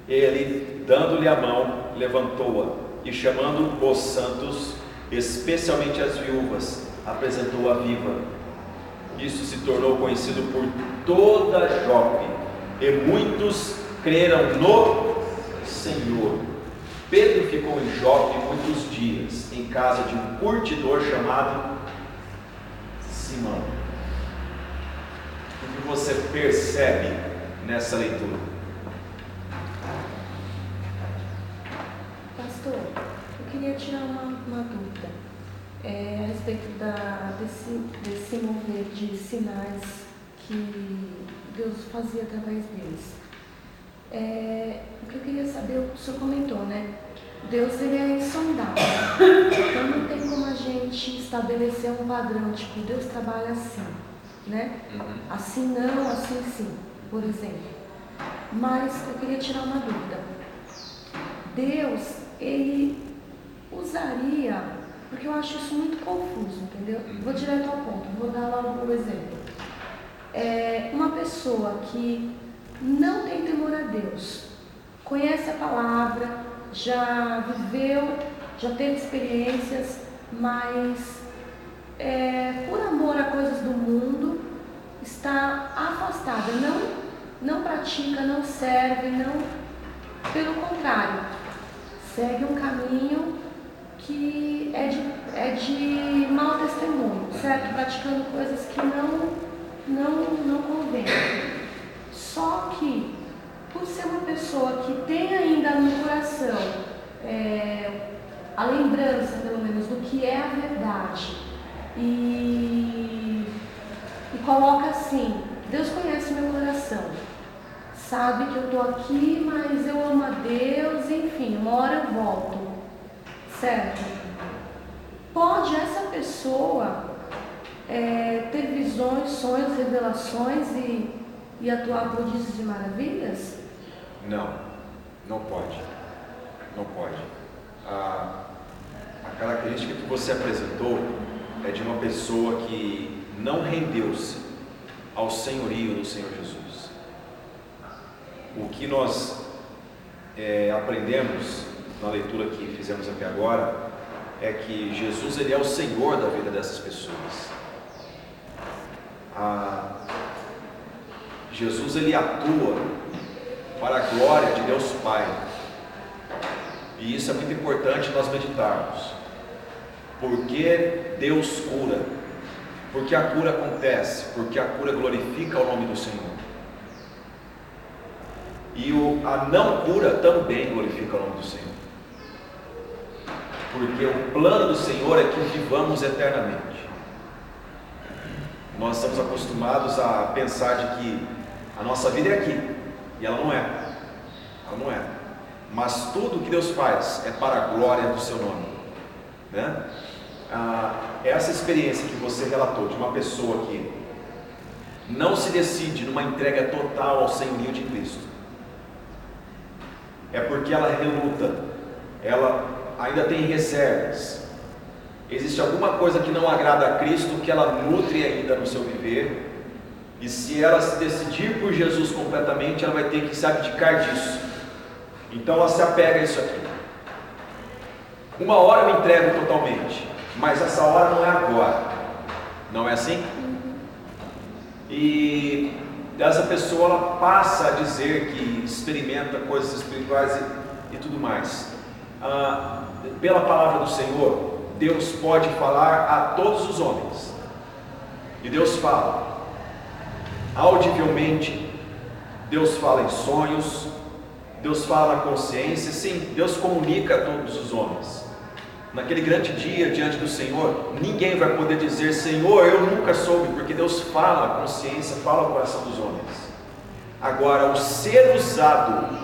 Ele, dando-lhe a mão, levantou-a e, chamando os santos, especialmente as viúvas, apresentou-a viva. Isso se tornou conhecido por toda Jope, e muitos creram no Senhor. Pedro ficou em Jope muitos dias, em casa de um curtidor chamado Simão. O que você percebe nessa leitura? Pastor, eu queria tirar uma dúvida a respeito desse mover de sinais que Deus fazia através deles. O que eu queria saber, o senhor comentou, né? Deus, ele é insondável. Então não tem como a gente estabelecer um padrão, tipo, Deus trabalha assim, né? Assim não, assim sim, por exemplo. Mas eu queria tirar uma dúvida. Deus, ele usaria, porque eu acho isso muito confuso, entendeu? Vou direto ao ponto, vou dar logo um exemplo. Uma pessoa que não tem temor a Deus, conhece a palavra, já viveu, já teve experiências, mas por amor a coisas do mundo, está afastada, não pratica, não serve, pelo contrário, segue um caminho que é de mau testemunho, certo? Praticando coisas que não convém. Só que, por ser uma pessoa que tem ainda no coração a lembrança, pelo menos, do que é a verdade, e coloca assim: Deus conhece meu coração, sabe que eu estou aqui, mas eu amo a Deus, enfim, uma hora eu volto, certo? Pode essa pessoa ter visões, sonhos, revelações e atuar prodígios e maravilhas? Não pode. A característica que você apresentou é de uma pessoa que não rendeu-se ao senhorio do Senhor Jesus. O que nós aprendemos na leitura que fizemos até agora é que Jesus, ele é o Senhor da vida dessas pessoas. Jesus, ele atua para a glória de Deus Pai, e isso é muito importante nós meditarmos. Porque Deus cura, porque a cura acontece, porque a cura glorifica o nome do Senhor, e a não cura também glorifica o nome do Senhor, porque o plano do Senhor é que vivamos eternamente. Nós estamos acostumados a pensar de que a nossa vida é aqui, e ela não é. Mas tudo que Deus faz é para a glória do seu nome, né? Essa experiência que você relatou de uma pessoa que não se decide numa entrega total ao senhorio de Cristo, é porque ela reluta, ela ainda tem reservas, existe alguma coisa que não agrada a Cristo, que ela nutre ainda no seu viver, e se ela se decidir por Jesus completamente, ela vai ter que se abdicar disso. Então ela se apega a isso aqui. Uma hora eu me entrego totalmente, mas essa hora não é agora. Não é assim? E essa pessoa, ela passa a dizer que experimenta coisas espirituais e tudo mais. Pela palavra do Senhor, Deus pode falar a todos os homens. E Deus fala audivelmente, Deus fala em sonhos, Deus fala na consciência. Sim, Deus comunica a todos os homens. Naquele grande dia diante do Senhor, ninguém vai poder dizer: Senhor, eu nunca soube, porque Deus fala a consciência, fala ao coração dos homens. Agora, o ser usado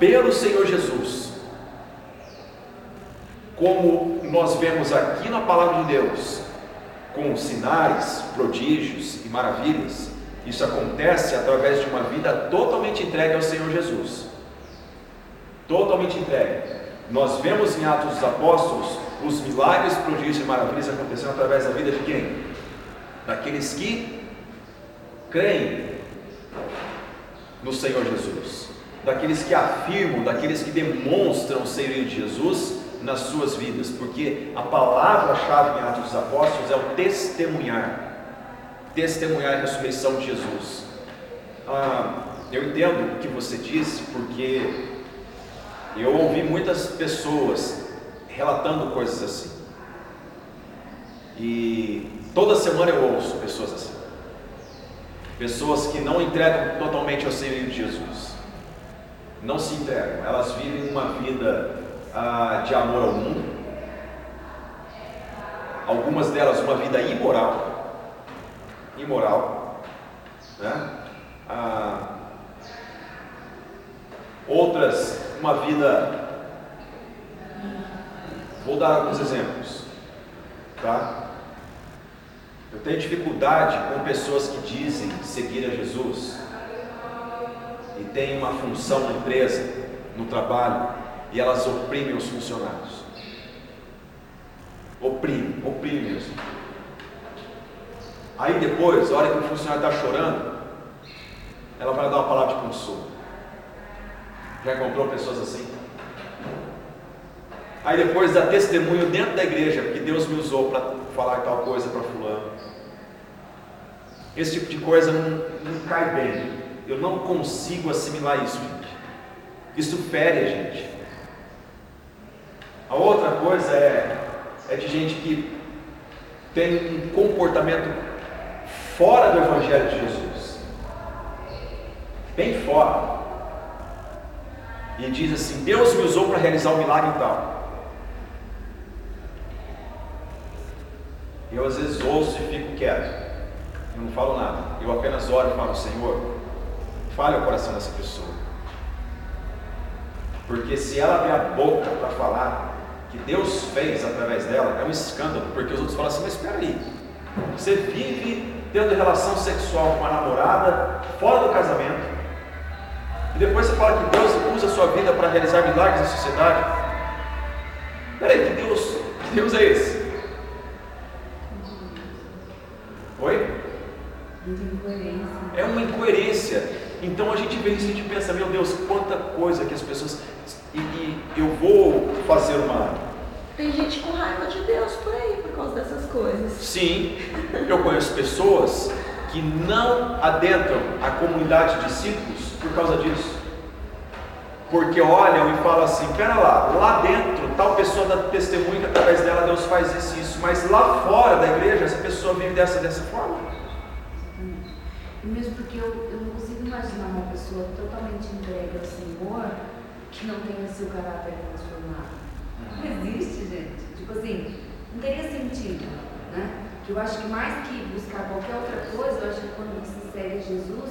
pelo Senhor Jesus, como nós vemos aqui na palavra de Deus, com sinais, prodígios e maravilhas, isso acontece através de uma vida totalmente entregue ao Senhor Jesus. Totalmente entregue. Nós vemos em Atos dos Apóstolos os milagres, prodígios e maravilhas acontecendo através da vida de quem? Daqueles que creem no Senhor Jesus, daqueles que afirmam, daqueles que demonstram o senhorio de Jesus nas suas vidas, porque a palavra-chave em Atos dos Apóstolos é o testemunhar a ressurreição de Jesus. Eu entendo o que você disse, porque eu ouvi muitas pessoas relatando coisas assim, e toda semana eu ouço pessoas assim, pessoas que não entregam totalmente ao senhorio de Jesus, não se entregam, elas vivem uma vida de amor ao mundo, algumas delas uma vida imoral, né? Outras uma vida, vou dar alguns exemplos, tá? Eu tenho dificuldade com pessoas que dizem seguir a Jesus e têm uma função na empresa, no trabalho, e elas oprimem os funcionários. Oprimem mesmo. Aí depois, a hora que o funcionário está chorando, ela vai dar uma palavra de consolo. Já encontrou pessoas assim? Aí depois dá testemunho dentro da igreja, porque Deus me usou para falar tal coisa para fulano. Esse tipo de coisa não cai bem. Eu não consigo assimilar isso, gente. Isso fere a gente. A outra coisa é de gente que tem um comportamento fora do Evangelho de Jesus, bem fora, e diz assim: Deus me usou para realizar um milagre e tal. Eu às vezes ouço e fico quieto, eu não falo nada, eu apenas oro e falo: Senhor, fale ao coração dessa pessoa, porque se ela abrir a boca para falar que Deus fez através dela, é um escândalo, porque os outros falam assim: mas espera aí, você vive tendo relação sexual com a namorada fora do casamento, e depois você fala que Deus usa a sua vida para realizar milagres na sociedade. Espera aí, que Deus é esse? Oi? É uma incoerência. Então a gente vê isso e a gente pensa: meu Deus, quanta coisa que as pessoas... E eu vou fazer uma... Tem gente com raiva de Deus por aí, por causa dessas coisas. Sim, eu conheço pessoas que não adentram a comunidade de discípulos por causa disso. Porque olham e falam assim: pera lá dentro tal pessoa dá testemunho que através dela Deus faz isso e isso, mas lá fora da igreja essa pessoa vive dessa forma. Mesmo porque eu não consigo imaginar uma pessoa totalmente entregue ao Senhor que não tenha seu caráter transformado. Não existe, gente. Tipo assim, não teria sentido, né? Que eu acho que mais que buscar qualquer outra coisa, eu acho que quando você segue Jesus,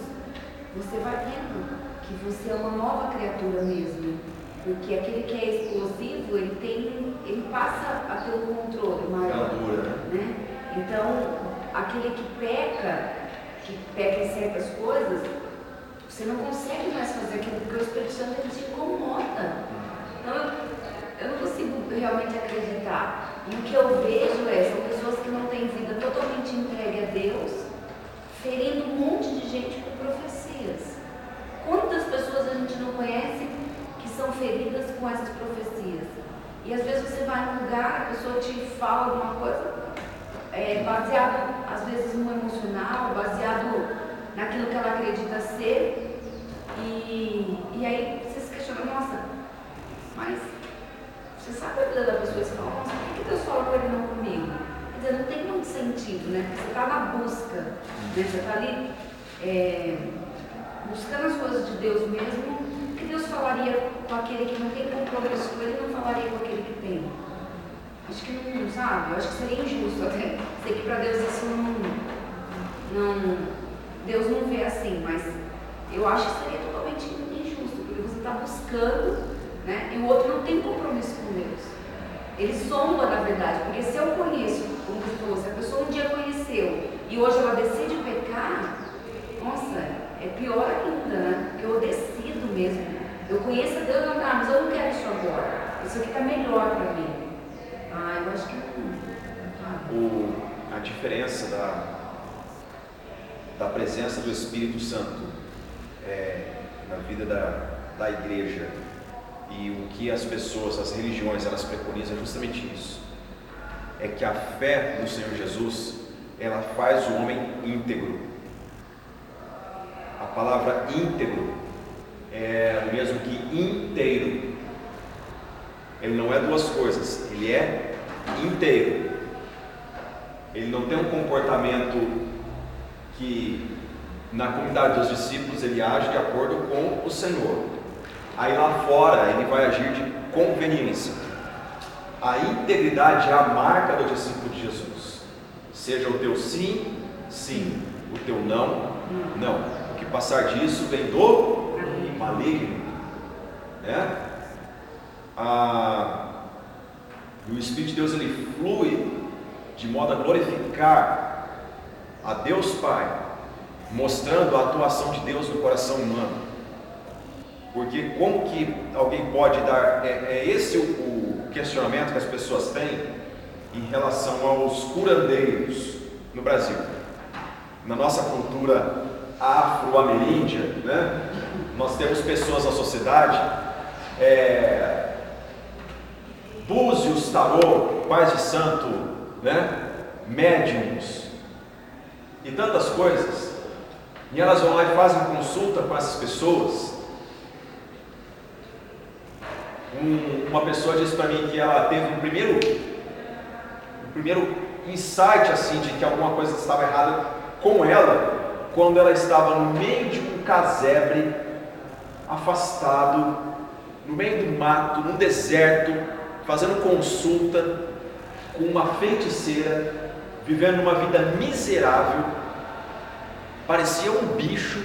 você vai vendo que você é uma nova criatura mesmo. Porque aquele que é explosivo, ele passa a ter um controle maior, né? Então, aquele que peca em certas coisas, você não consegue mais fazer aquilo, porque o Espírito Santo ele te incomoda. Então eu não consigo realmente acreditar. E o que eu vejo são pessoas que não têm vida totalmente entregue a Deus, ferindo um monte de gente com profecias. Quantas pessoas a gente não conhece que são feridas com essas profecias? E às vezes você vai num lugar, a pessoa te fala alguma coisa baseado às vezes no emocional, baseado naquilo que ela acredita ser, e aí você se questiona: nossa, mas você sabe a vida da pessoa, e você fala: nossa, por que Deus fala com ele não comigo? Quer dizer, não tem muito sentido, né? Porque você está na busca, né? Você está ali buscando as coisas de Deus mesmo. Que Deus falaria com aquele que não tem compromisso com ele, não falaria com aquele que tem? Acho que não, sabe? Eu acho que seria injusto até. Sei que para Deus isso não... Deus não vê assim, mas eu acho que seria totalmente injusto, porque você está está buscando, né? E o outro não tem compromisso com Deus. Ele zomba, na verdade, porque se eu conheço, como você falou, se a pessoa um dia conheceu e hoje ela decide pecar, nossa, é pior ainda, né? Porque eu decido mesmo. Eu conheço a Deus, mas eu não quero isso agora. Isso aqui está melhor para mim. Eu acho que não. A diferença da presença do Espírito Santo na vida da igreja e o que as pessoas, as religiões, elas preconizam é justamente isso. É que a fé no Senhor Jesus, ela faz o homem íntegro. A palavra íntegro é o mesmo que inteiro. Ele não é duas coisas, ele é inteiro. Ele não tem um comportamento que na comunidade dos discípulos ele age de acordo com o Senhor. Aí lá fora ele vai agir de conveniência. A integridade é a marca do discípulo de Jesus. Seja o teu sim, sim, o teu não, não. O que passar disso vem do maligno, né? E o Espírito de Deus ele flui de modo a glorificar a Deus Pai, mostrando a atuação de Deus no coração humano. Porque como que alguém pode dar, esse o questionamento que as pessoas têm em relação aos curandeiros no Brasil. Na nossa cultura afro-ameríndia, né, nós temos pessoas na sociedade, búzios, tarô, pais de santo, né, médiums e tantas coisas, e elas vão lá e fazem consulta com essas pessoas. Uma pessoa disse para mim que ela teve um primeiro insight assim de que alguma coisa estava errada com ela quando ela estava no meio de um casebre, afastado, no meio do mato, no deserto, fazendo consulta com uma feiticeira, vivendo uma vida miserável, parecia um bicho,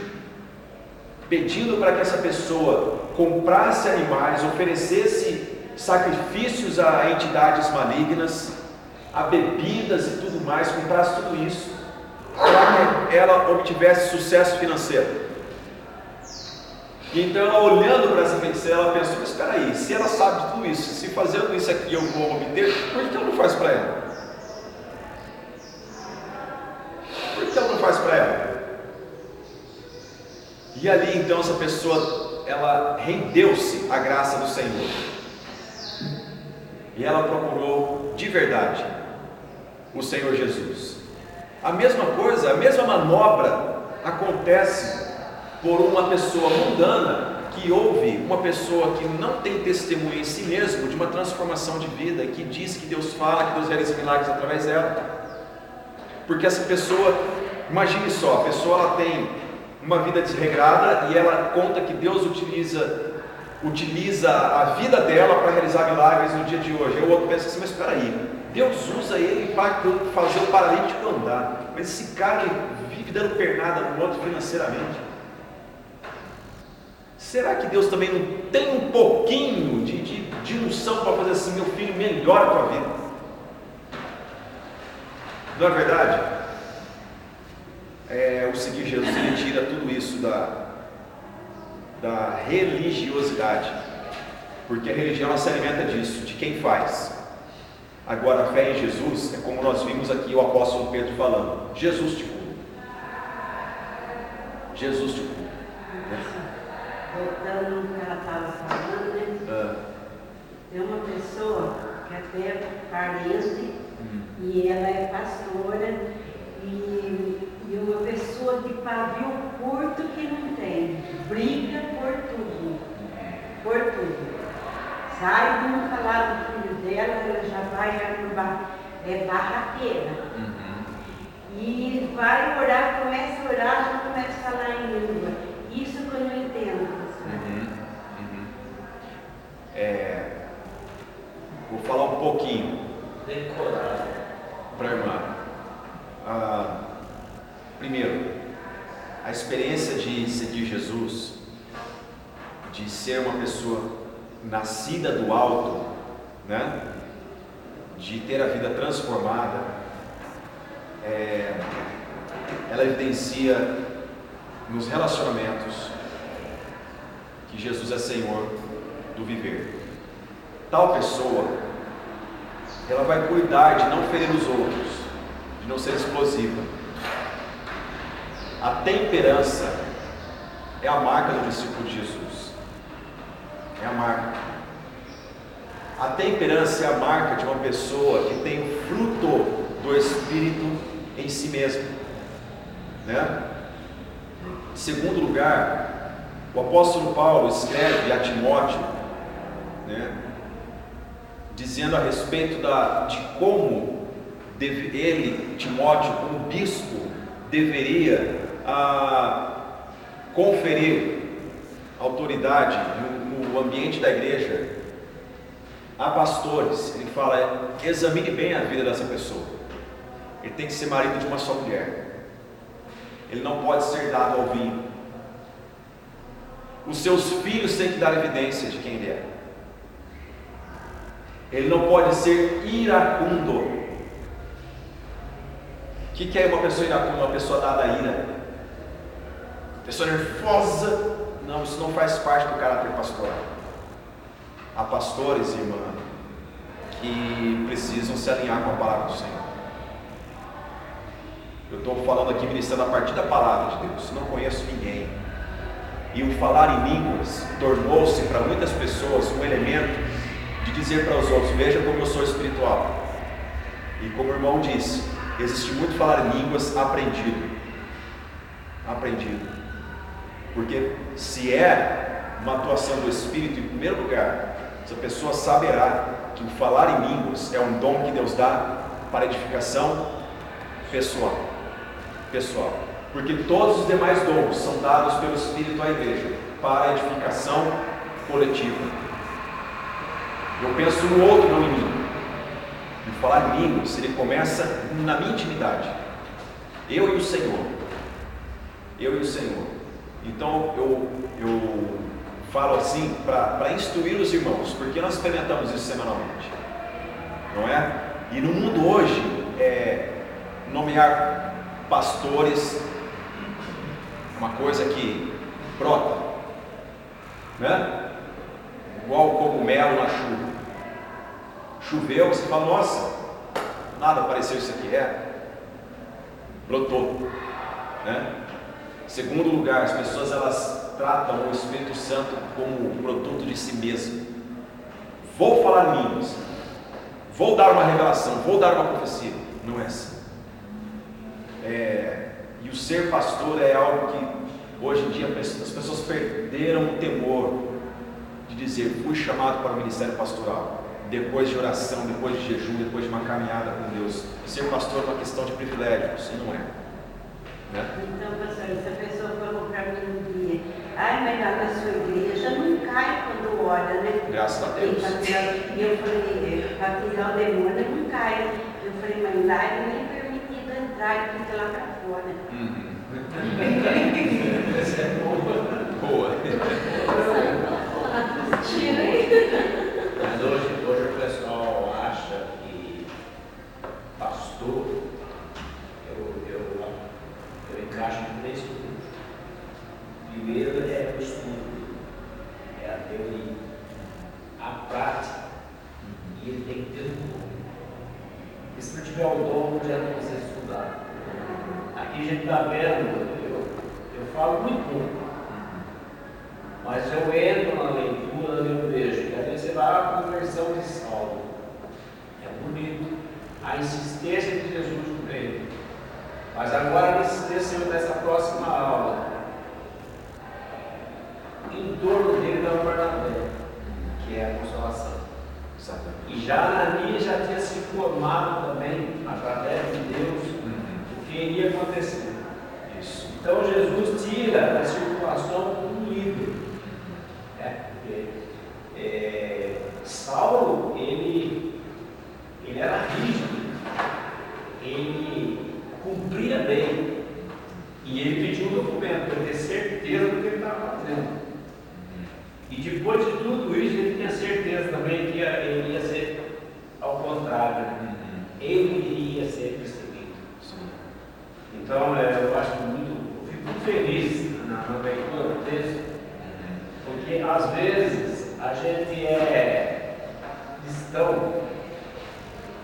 pedindo para que essa pessoa comprasse animais, oferecesse sacrifícios a entidades malignas, a bebidas e tudo mais, comprasse tudo isso, para que ela obtivesse sucesso financeiro. Então ela, olhando para essa feiticeira, ela pensou: mas espera aí, se ela sabe de tudo isso, se fazendo isso aqui eu vou obter, por que ela não faz para ela? Por que ela não faz para ela? E ali então essa pessoa, ela rendeu-se à graça do Senhor, e ela procurou de verdade o Senhor Jesus. A mesma coisa, a mesma manobra acontece por uma pessoa mundana que ouve uma pessoa que não tem testemunho em si mesmo de uma transformação de vida, que diz que Deus fala, que Deus realiza milagres através dela. Porque essa pessoa, imagine só, a pessoa ela tem uma vida desregrada e ela conta que Deus utiliza a vida dela para realizar milagres no dia de hoje. Aí o outro pensa assim: mas espera aí, Deus usa ele para fazer o paralítico andar, mas esse cara vive dando pernada no outro financeiramente. Será que Deus também não tem um pouquinho de unção para fazer assim: meu filho, melhora a tua vida? Não é verdade? O seguir Jesus, ele tira tudo isso da religiosidade, porque a religião ela se alimenta disso, de quem faz. Agora a fé em Jesus é como nós vimos aqui o apóstolo Pedro falando: Jesus te cura. Jesus te cura. Voltando no que ela estava falando, né? Tem uma pessoa que até parente e ela é pastora e uma pessoa de pavio curto que não tem, briga por tudo, sai de não falar do filho dela, ela já vai barraqueira, e vai orar, começa a orar, já começa a falar em língua. Isso que eu não entendo. Vou falar um pouquinho para a irmã. Primeiro, a experiência de seguir Jesus, de ser uma pessoa nascida do alto, né? De ter a vida transformada, ela evidencia nos relacionamentos que Jesus é Senhor do viver. Tal pessoa, ela vai cuidar de não ferir os outros, de não ser explosiva. A temperança é a marca do discípulo de Jesus. É a marca. A temperança é a marca de uma pessoa que tem o fruto do Espírito em si mesmo, né? Em segundo lugar, o apóstolo Paulo escreve a Timóteo, né, dizendo a respeito de como ele, Timóteo, como bispo, deveria conferir autoridade no ambiente da igreja a pastores. Ele fala: examine bem a vida dessa pessoa. Ele tem que ser marido de uma só mulher. Ele não pode ser dado ao vinho. Os seus filhos têm que dar evidência de quem ele é. Ele não pode ser iracundo. O que é uma pessoa iracunda? Uma pessoa dada a ira, pessoa nervosa. Não, isso não faz parte do caráter pastoral. Há pastores, irmã, que precisam se alinhar com a palavra do Senhor. Eu estou falando aqui, ministrando a partir da palavra de Deus. Não conheço ninguém. E o falar em línguas tornou-se para muitas pessoas um elemento de dizer para os outros: veja como eu sou espiritual. E como o irmão disse, existe muito falar em línguas aprendido. Porque se é uma atuação do Espírito, em primeiro lugar, essa pessoa saberá que o falar em línguas é um dom que Deus dá para edificação pessoal. Porque todos os demais dons são dados pelo Espírito à igreja para a edificação coletiva. Eu penso no outro, não em mim. E falar em línguas, ele começa na minha intimidade. Eu e o Senhor. Então eu falo assim para instruir os irmãos, porque nós experimentamos isso semanalmente, não é? E no mundo hoje, nomear pastores, uma coisa que brota, né? Igual o cogumelo na chuva. Choveu, você fala: nossa, nada pareceu isso aqui. Brotou, né? Segundo lugar, as pessoas elas tratam o Espírito Santo como produto de si mesmo. Vou falar línguas, vou dar uma revelação, vou dar uma profecia. Não é assim. E o ser pastor é algo que hoje em dia as pessoas perderam o temor de dizer: fui chamado para o ministério pastoral, depois de oração, depois de jejum, depois de uma caminhada com Deus. Ser pastor é uma questão de privilégio, isso não é, né? Então, pastor, essa pessoa falou para mim um dia: mas lá na sua igreja não cai quando ora, né? Graças a Deus. E eu falei: para tirar o demônio não cai. Eu falei: mas lá ele nem é permitido entrar, ele fica lá para fora. Essa é boa. Mas hoje o pessoal acha que pastor, eu encaixo em 3 grupos. Primeiro é o estudo, é a teoria, a prática, e ele tem que ter o dom. E se não tiver o dom, não adianta você estudar. Aqui a gente está vendo, eu falo muito pouco, mas eu entro na leitura e eu vejo que ali você vai à conversão de Saulo. É bonito a insistência de Jesus no meio. Mas agora nessa próxima aula, em torno dele dá um Barnabé, que é a consolação. E já Ananias já tinha se formado também, através de Deus, o que iria acontecer. Isso. Então Jesus tira da circulação um líder. Porque Saulo, ele era rígido, ele cumpria bem, e ele pediu um documento para ter certeza do que ele estava fazendo. E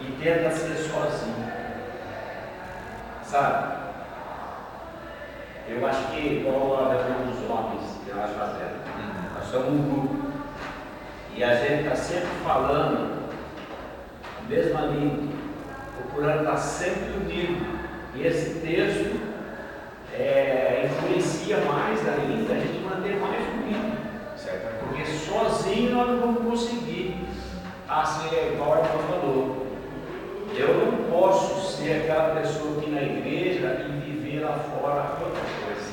e tenta ser sozinho. Sabe? Eu acho que, igual a reunião dos homens que nós fazemos, nós somos um grupo e a gente está sempre falando a mesma língua, procurando estar sempre unido. E esse texto influencia mais ainda a gente manter mais unido, certo? Porque sozinho nós não vamos conseguir. Assim, igual a irmã falou, eu não posso ser aquela pessoa aqui na igreja e viver lá fora outra coisa.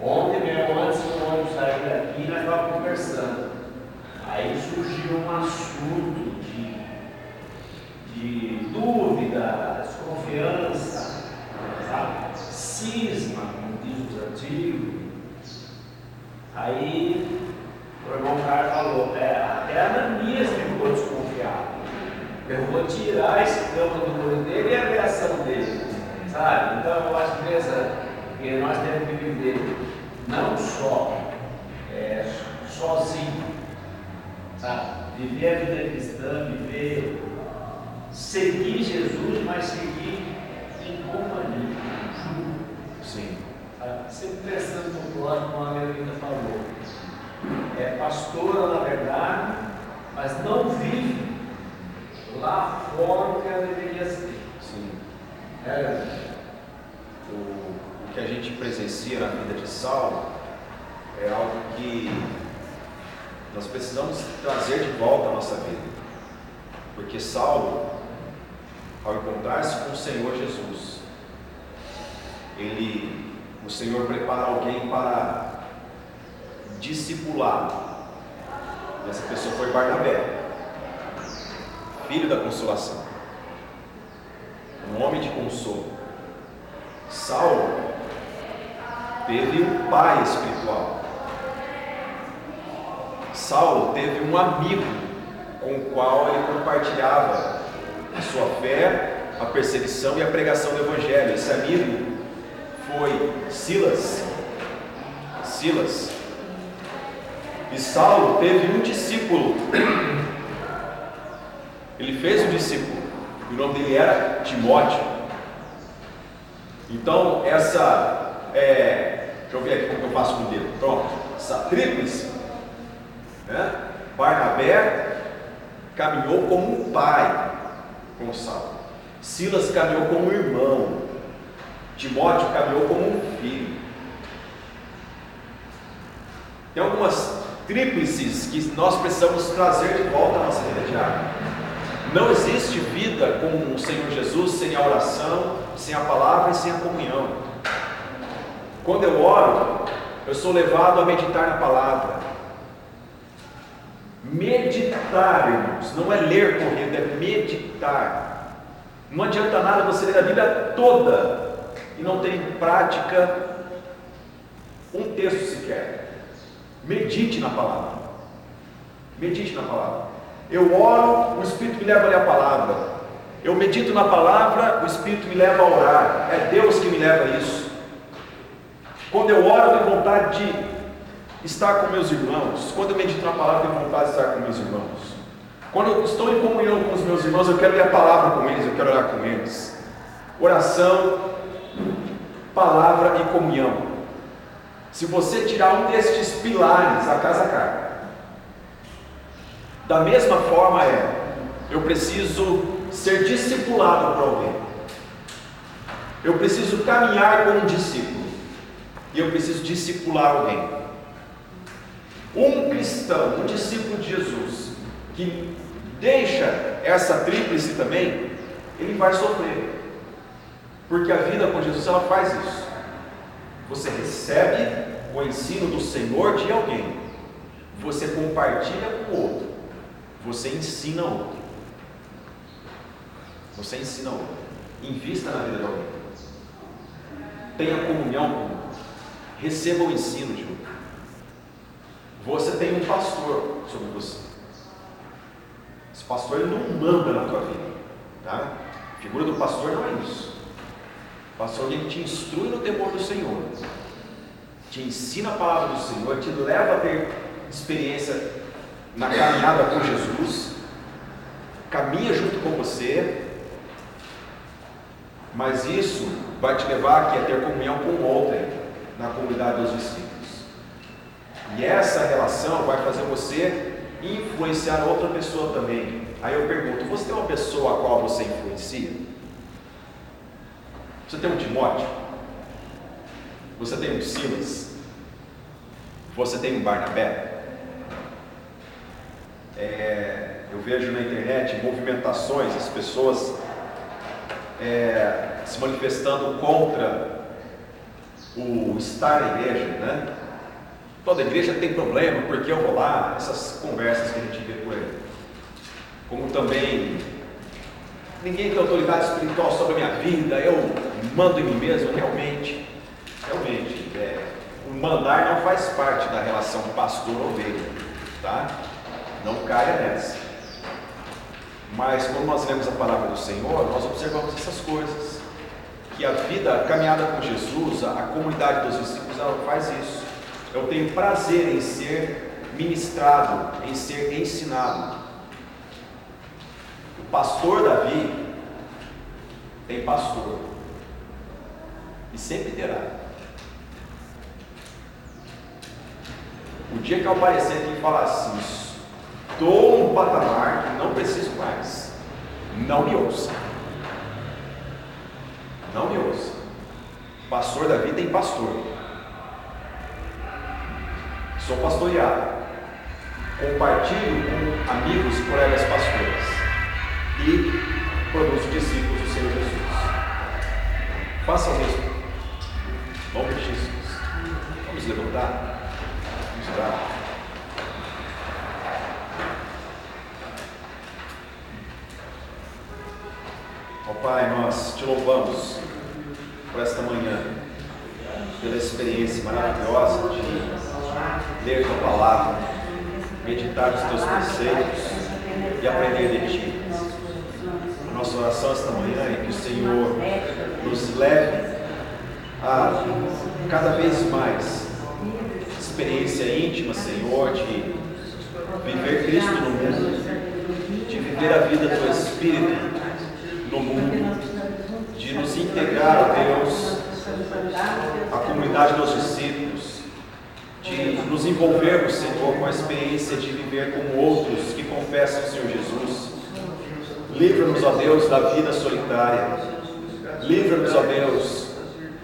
Ontem mesmo, antes do ônibus sair daqui, nós estávamos conversando. Aí surgiu um assunto de dúvida, desconfiança, sabe? Cisma, como diz os antigos. Aí o irmão Carlos falou, até a Ananias ficou desconfiado. Eu vou tirar a escama do olho dele e a reação dele, sabe? Então eu acho que nós temos que viver não só sozinho, sabe? Viver a vida cristã, seguir Jesus, mas seguir em companhia, junto. Sim. Sabe? Sempre pensando no próximo, como a Melita falou. É pastora, na verdade, mas não vive lá fora o que ela deveria ser. Sim. O que a gente presencia na vida de Saulo é algo que nós precisamos trazer de volta à nossa vida. Porque Saulo, ao encontrar-se com o Senhor Jesus, o Senhor prepara alguém para discipulá-lo. Essa pessoa foi Barnabé, filho da consolação, um homem de consolo. Saulo teve um pai espiritual. Saulo teve um amigo com o qual ele compartilhava a sua fé, a perseguição e a pregação do Evangelho. Esse amigo foi Silas. E Saulo teve um discípulo. Ele fez um discípulo. O nome dele era Timóteo. Então, deixa eu ver aqui como eu faço com o dedo. Pronto. Essa tríplice, né? Barnabé caminhou como um pai com Saulo. Silas caminhou como um irmão. Timóteo caminhou como um filho. Tem algumas tríplices que nós precisamos trazer de volta à nossa vida diária. Não existe vida com o Senhor Jesus sem a oração, sem a palavra e sem a comunhão. Quando eu oro, eu sou levado a meditar na palavra. Meditar, irmãos, não é ler correndo, é meditar. Não adianta nada você ler a Bíblia toda e não ter em prática um texto sequer. Medite na palavra. Medite na palavra. Eu oro, o Espírito me leva a ler a palavra. Eu medito na palavra, o Espírito me leva a orar. É Deus que me leva a isso. Quando eu oro, eu tenho vontade de estar com meus irmãos. Quando eu medito na palavra, eu tenho vontade de estar com meus irmãos. Quando eu estou em comunhão com os meus irmãos, eu quero ler a palavra com eles, eu quero orar com eles. Oração, palavra e comunhão. Se você tirar um destes pilares, a casa cai. Da mesma forma eu preciso ser discipulado por alguém. Eu preciso caminhar com um discípulo. E eu preciso discipular alguém. Um cristão, um discípulo de Jesus, que deixa essa tríplice também, ele vai sofrer. Porque a vida com Jesus, ela faz isso. Você recebe o ensino do Senhor de alguém. Você compartilha com o outro. Você ensina outro. Você ensina outro. Invista na vida de alguém. Tenha comunhão com o outro. Receba o ensino de outro. Você tem um pastor sobre você. Esse pastor ele não manda na tua vida. Tá? A figura do pastor não é isso. O pastor ele te instrui no temor do Senhor. Te ensina a palavra do Senhor. Te leva a ter experiência na caminhada com Jesus. caminha junto com você, mas isso vai te levar aqui a ter comunhão com outrem na comunidade dos discípulos. E essa relação vai fazer você influenciar outra pessoa também. Aí eu pergunto, você tem uma pessoa a qual você influencia? Você tem um Timóteo? Você tem um Silas? Você tem um Barnabé? Eu vejo na internet movimentações, as pessoas se manifestando contra o estar na igreja, né? Toda igreja tem problema, porque eu vou lá, essas conversas que a gente vê por aí. Como também, ninguém tem autoridade espiritual sobre a minha vida, eu mando em mim mesmo. Realmente, o mandar não faz parte da relação pastor-ovelha, tá? Não caia nessa. Mas quando nós lemos a palavra do Senhor, nós observamos essas coisas, que a vida, a caminhada com Jesus, a comunidade dos discípulos, ela faz isso. Eu tenho prazer em ser ministrado, em ser ensinado. O pastor Davi tem pastor, e sempre terá. O dia que eu aparecer aqui e falar assim, estou num patamar que não preciso mais, não me ouça. Não me ouça. Pastor Davi tem pastor. Sou pastoreado. Compartilho com amigos e colegas pastores. E produzo discípulos do Senhor Jesus. Faça o mesmo. Em nome de Jesus. Vamos levantar. Vamos orar. Ó Pai, nós te louvamos por esta manhã, pela experiência maravilhosa de ler tua palavra, meditar nos teus preceitos e aprender de ti. A nossa oração esta manhã é que o Senhor nos leve a cada vez mais experiência íntima, Senhor, de viver Cristo no mundo, de viver a vida do Espírito no mundo, de nos integrar a Deus, a comunidade dos discípulos, de nos envolvermos, Senhor, com a experiência de viver com outros que confessam o Senhor Jesus. Livra-nos, ó Deus, da vida solitária. Livra-nos, ó Deus,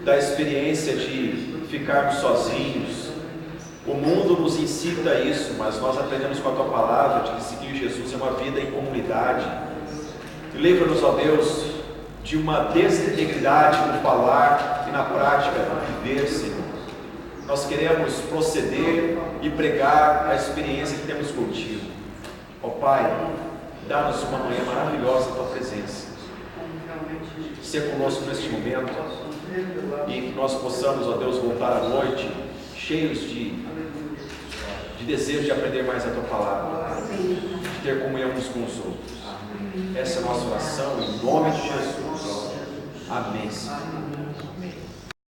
da experiência de ficarmos sozinhos. O mundo nos incita a isso, mas nós aprendemos com a Tua Palavra de que seguir Jesus é uma vida em comunidade. Livra-nos, ó Deus, de uma desintegridade no falar e na prática no viver, Senhor. Nós queremos proceder e pregar a experiência que temos contigo. Ó Pai, dá-nos uma manhã maravilhosa na Tua presença. Ser conosco neste momento e que nós possamos, ó Deus, voltar à noite cheios de desejo de aprender mais a Tua Palavra, de ter comunhão uns com os outros. Essa é a nossa oração, em nome de Jesus. Amém, Senhor.